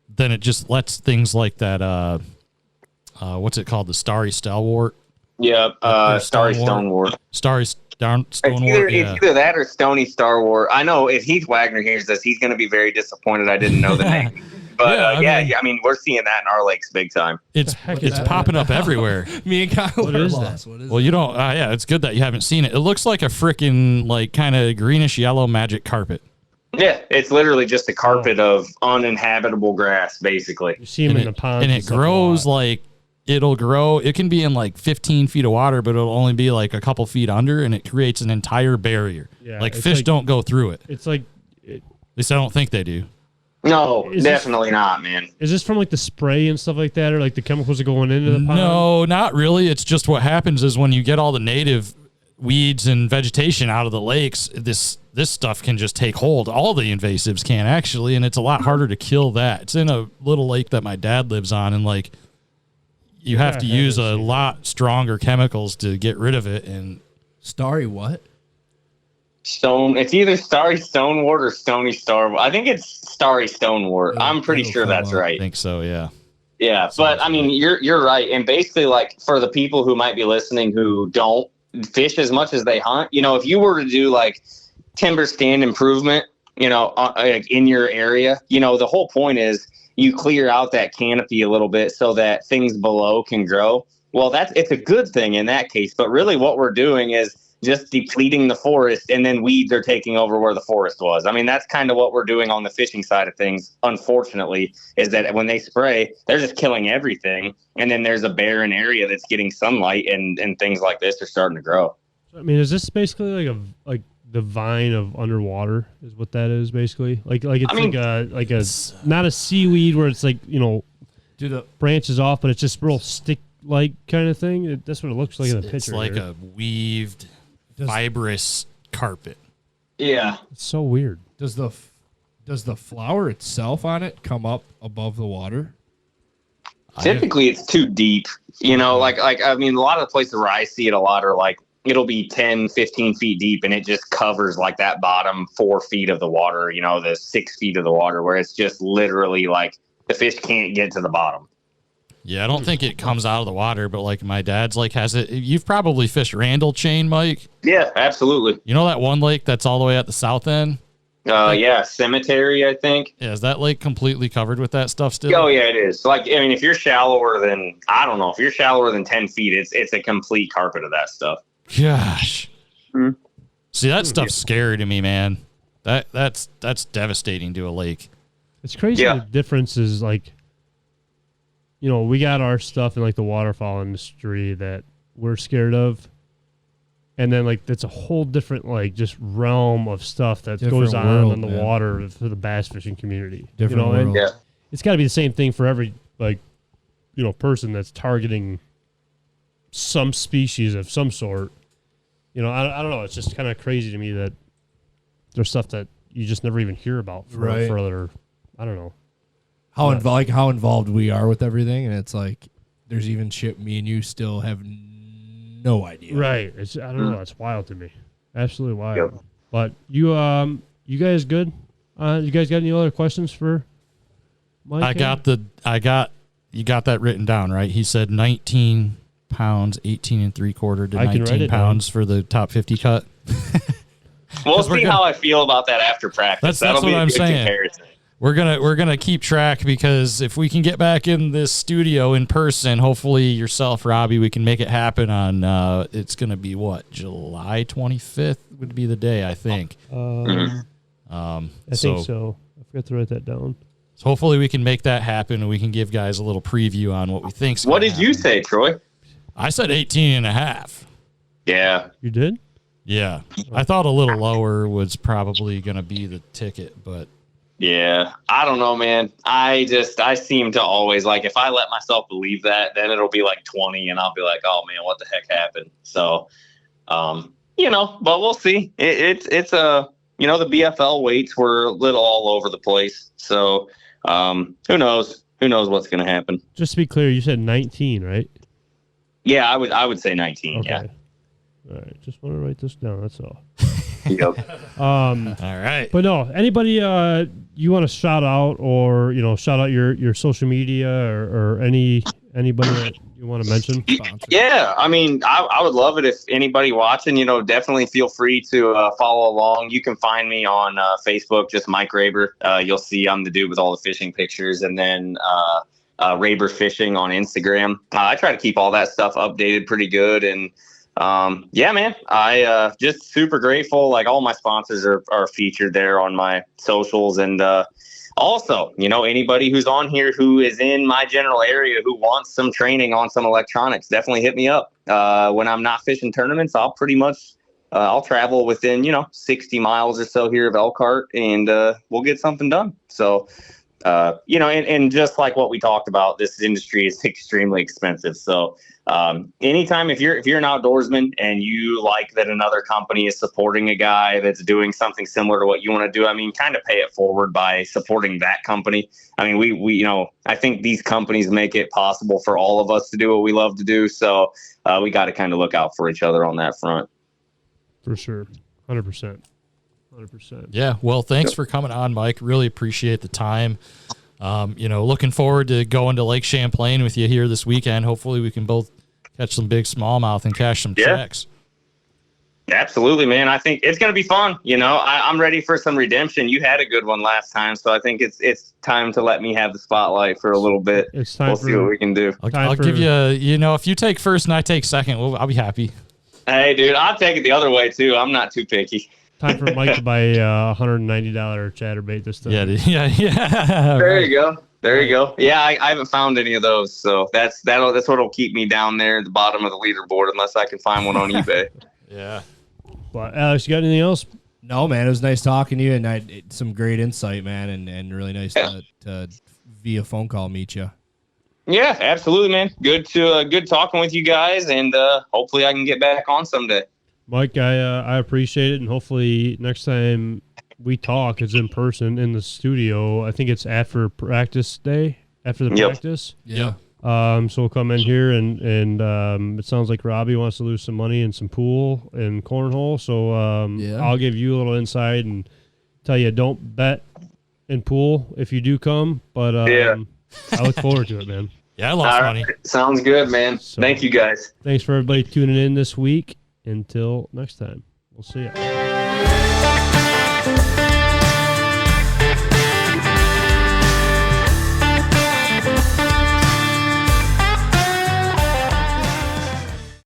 then it just lets things like that, what's it called? The starry stalwart? Yeah, starry stonewort. Starry stonewort. It's either that or stony starwort. I know if Heath Wagner hears this, he's going to be very disappointed I didn't know the name. But I mean, we're seeing that in our lakes big time. It's popping up everywhere. Me and Kyle what is lost. that? What is well, you don't. Yeah, it's good that you haven't seen it. It looks like a freaking like kind of greenish yellow magic carpet. Yeah, it's literally just a carpet of uninhabitable grass, basically. You see them in the ponds, and it grows like it'll grow. It can be in like 15 feet of water, but it'll only be like a couple feet under, and it creates an entire barrier. Yeah, like fish don't go through it. It's like, at least I don't think they do. No, definitely not, man. Is this from like the spray and stuff like that, or like the chemicals are going into the pond? No, not really. It's just what happens is when you get all the native weeds and vegetation out of the lakes, this stuff can just take hold. All the invasives can actually, and it's a lot harder to kill that. It's in a little lake that my dad lives on, and like you have to use a lot stronger chemicals to get rid of it. And starry what? It's either starry stonewort or stony starwort. I think it's starry stonewort. I'm pretty sure that's right. I think so, yeah. Yeah, but I mean, you're right. And basically, like, for the people who might be listening who don't fish as much as they hunt, if you were to do like timber stand improvement, like in your area, the whole point is you clear out that canopy a little bit so that things below can grow. Well, it's a good thing in that case. But really what we're doing is just depleting the forest, and then weeds are taking over where the forest was. I mean, that's kind of what we're doing on the fishing side of things, unfortunately, is that when they spray, they're just killing everything. And then there's a barren area that's getting sunlight, and things like this are starting to grow. I mean, is this basically like the vine of underwater is what that is basically? Like it's like a not a seaweed where it's like, branches off, but it's just real stick-like kind of thing. That's what it looks like in the picture. It's like a weaved fibrous carpet. Yeah, it's so weird. Does the flower itself on it come up above the water? Typically it's too deep, like I mean, a lot of the places where I see it a lot are like it'll be 10, 15 feet deep, and it just covers like that bottom 4 feet of the water, the 6 feet of the water, where it's just literally like the fish can't get to the bottom. Yeah, I don't think it comes out of the water, but like my dad's like has it. You've probably fished Randall Chain, Mike. Yeah, absolutely. You know that one lake that's all the way at the south end? Yeah, cemetery, I think. Yeah, is that lake completely covered with that stuff still? Oh, yeah, it is. Like, I mean, if you're shallower than, I don't know, if you're shallower than 10 feet, it's a complete carpet of that stuff. Gosh. Hmm. See, that stuff's scary to me, man. That's devastating to a lake. It's crazy. Yeah. The difference is like, you know, we got our stuff in like the waterfowl industry that we're scared of. And then like that's a whole different like just realm of stuff that goes on in the water for the bass fishing community. Different you know, world. and it's got to be the same thing for every like, you know, person that's targeting some species of some sort. You know, I don't know. It's just kind of crazy to me that there's stuff that you just never even hear about for other. I don't know how involved we are with everything, and it's like there's even shit me and you still have no idea. Right. I don't know. It's wild to me. Absolutely wild. Yep. But you guys good? You guys got any other questions for Mike? You got that written down, right? He said 19 pounds, 18 3/4 to 19 pounds for the top 50 cut. We'll see how I feel about that after practice. That's what I'm saying. Comparison. We're gonna keep track, because if we can get back in this studio in person, hopefully yourself, Robbie, we can make it happen on. It's gonna be what, July 25th would be the day, I think. I think so. I forgot to write that down. So hopefully we can make that happen, and we can give guys a little preview on what we think. What did you say, Troy? I said 18.5. Yeah. You did? Yeah. I thought a little lower was probably gonna be the ticket, but. Yeah, I don't know, man. I seem to always, like, if I let myself believe that, then it'll be like 20 and I'll be like, oh man, what the heck happened? So, you know, but we'll see. It's you know, the BFL weights were a little all over the place. So, who knows what's going to happen. Just to be clear, you said 19, right? Yeah, I would say 19. Okay. Yeah. All right. Just want to write this down. That's all. Yep. All right. But no, anybody you want to shout out, or you know, shout out your social media, or anybody that you want to mention? Yeah, I mean, I would love it if anybody watching, you know, definitely feel free to follow along. You can find me on Facebook, just Mike Raber. You'll see I'm the dude with all the fishing pictures, and then Raber Fishing on Instagram. I try to keep all that stuff updated pretty good, and yeah, man, I just super grateful. Like, all my sponsors are featured there on my socials. And also, you know, anybody who's on here who is in my general area who wants some training on some electronics, definitely hit me up. When I'm not fishing tournaments, I'll pretty much I'll travel within, you know, 60 miles or so here of Elkhart, and we'll get something done. So, you know, and just like what we talked about, this industry is extremely expensive. So anytime, if you're an outdoorsman and you like that another company is supporting a guy that's doing something similar to what you want to do, I mean, kind of pay it forward by supporting that company. I mean, we you know, I think these companies make it possible for all of us to do what we love to do. So we got to kind of look out for each other on that front. For sure. 100%. 100%. Yeah. Well, thanks for coming on, Mike. Really appreciate the time. You know, looking forward to going to Lake Champlain with you here this weekend. Hopefully we can both catch some big smallmouth and cash some checks. Absolutely, man. I think it's going to be fun. You know, I'm ready for some redemption. You had a good one last time, so I think it's time to let me have the spotlight for a little bit. It's time. We'll see what we can do. I'll give you, you know, if you take first and I take second, I'll be happy. Hey, dude, I'll take it the other way, too. I'm not too picky. Time for Mike to buy a $190 chatterbait this time. Yeah. There you go. There you go. Yeah, I haven't found any of those, so that's what'll keep me down there at the bottom of the leaderboard, unless I can find one on eBay. Yeah. But Alex, you got anything else? No, man. It was nice talking to you, and some great insight, man, and really nice to via phone call meet you. Yeah, absolutely, man. Good talking with you guys, and hopefully I can get back on someday. Mike, I appreciate it, and hopefully next time we talk, it's in person in the studio. I think it's after practice day, after the practice. Yeah. So we'll come in here, and it sounds like Robbie wants to lose some money in some pool and cornhole. So I'll give you a little insight and tell you, don't bet in pool if you do come. But I look forward to it, man. Yeah, I lost money. Sounds good, man. So, thank you, guys. Thanks for everybody tuning in this week. Until next time, we'll see you.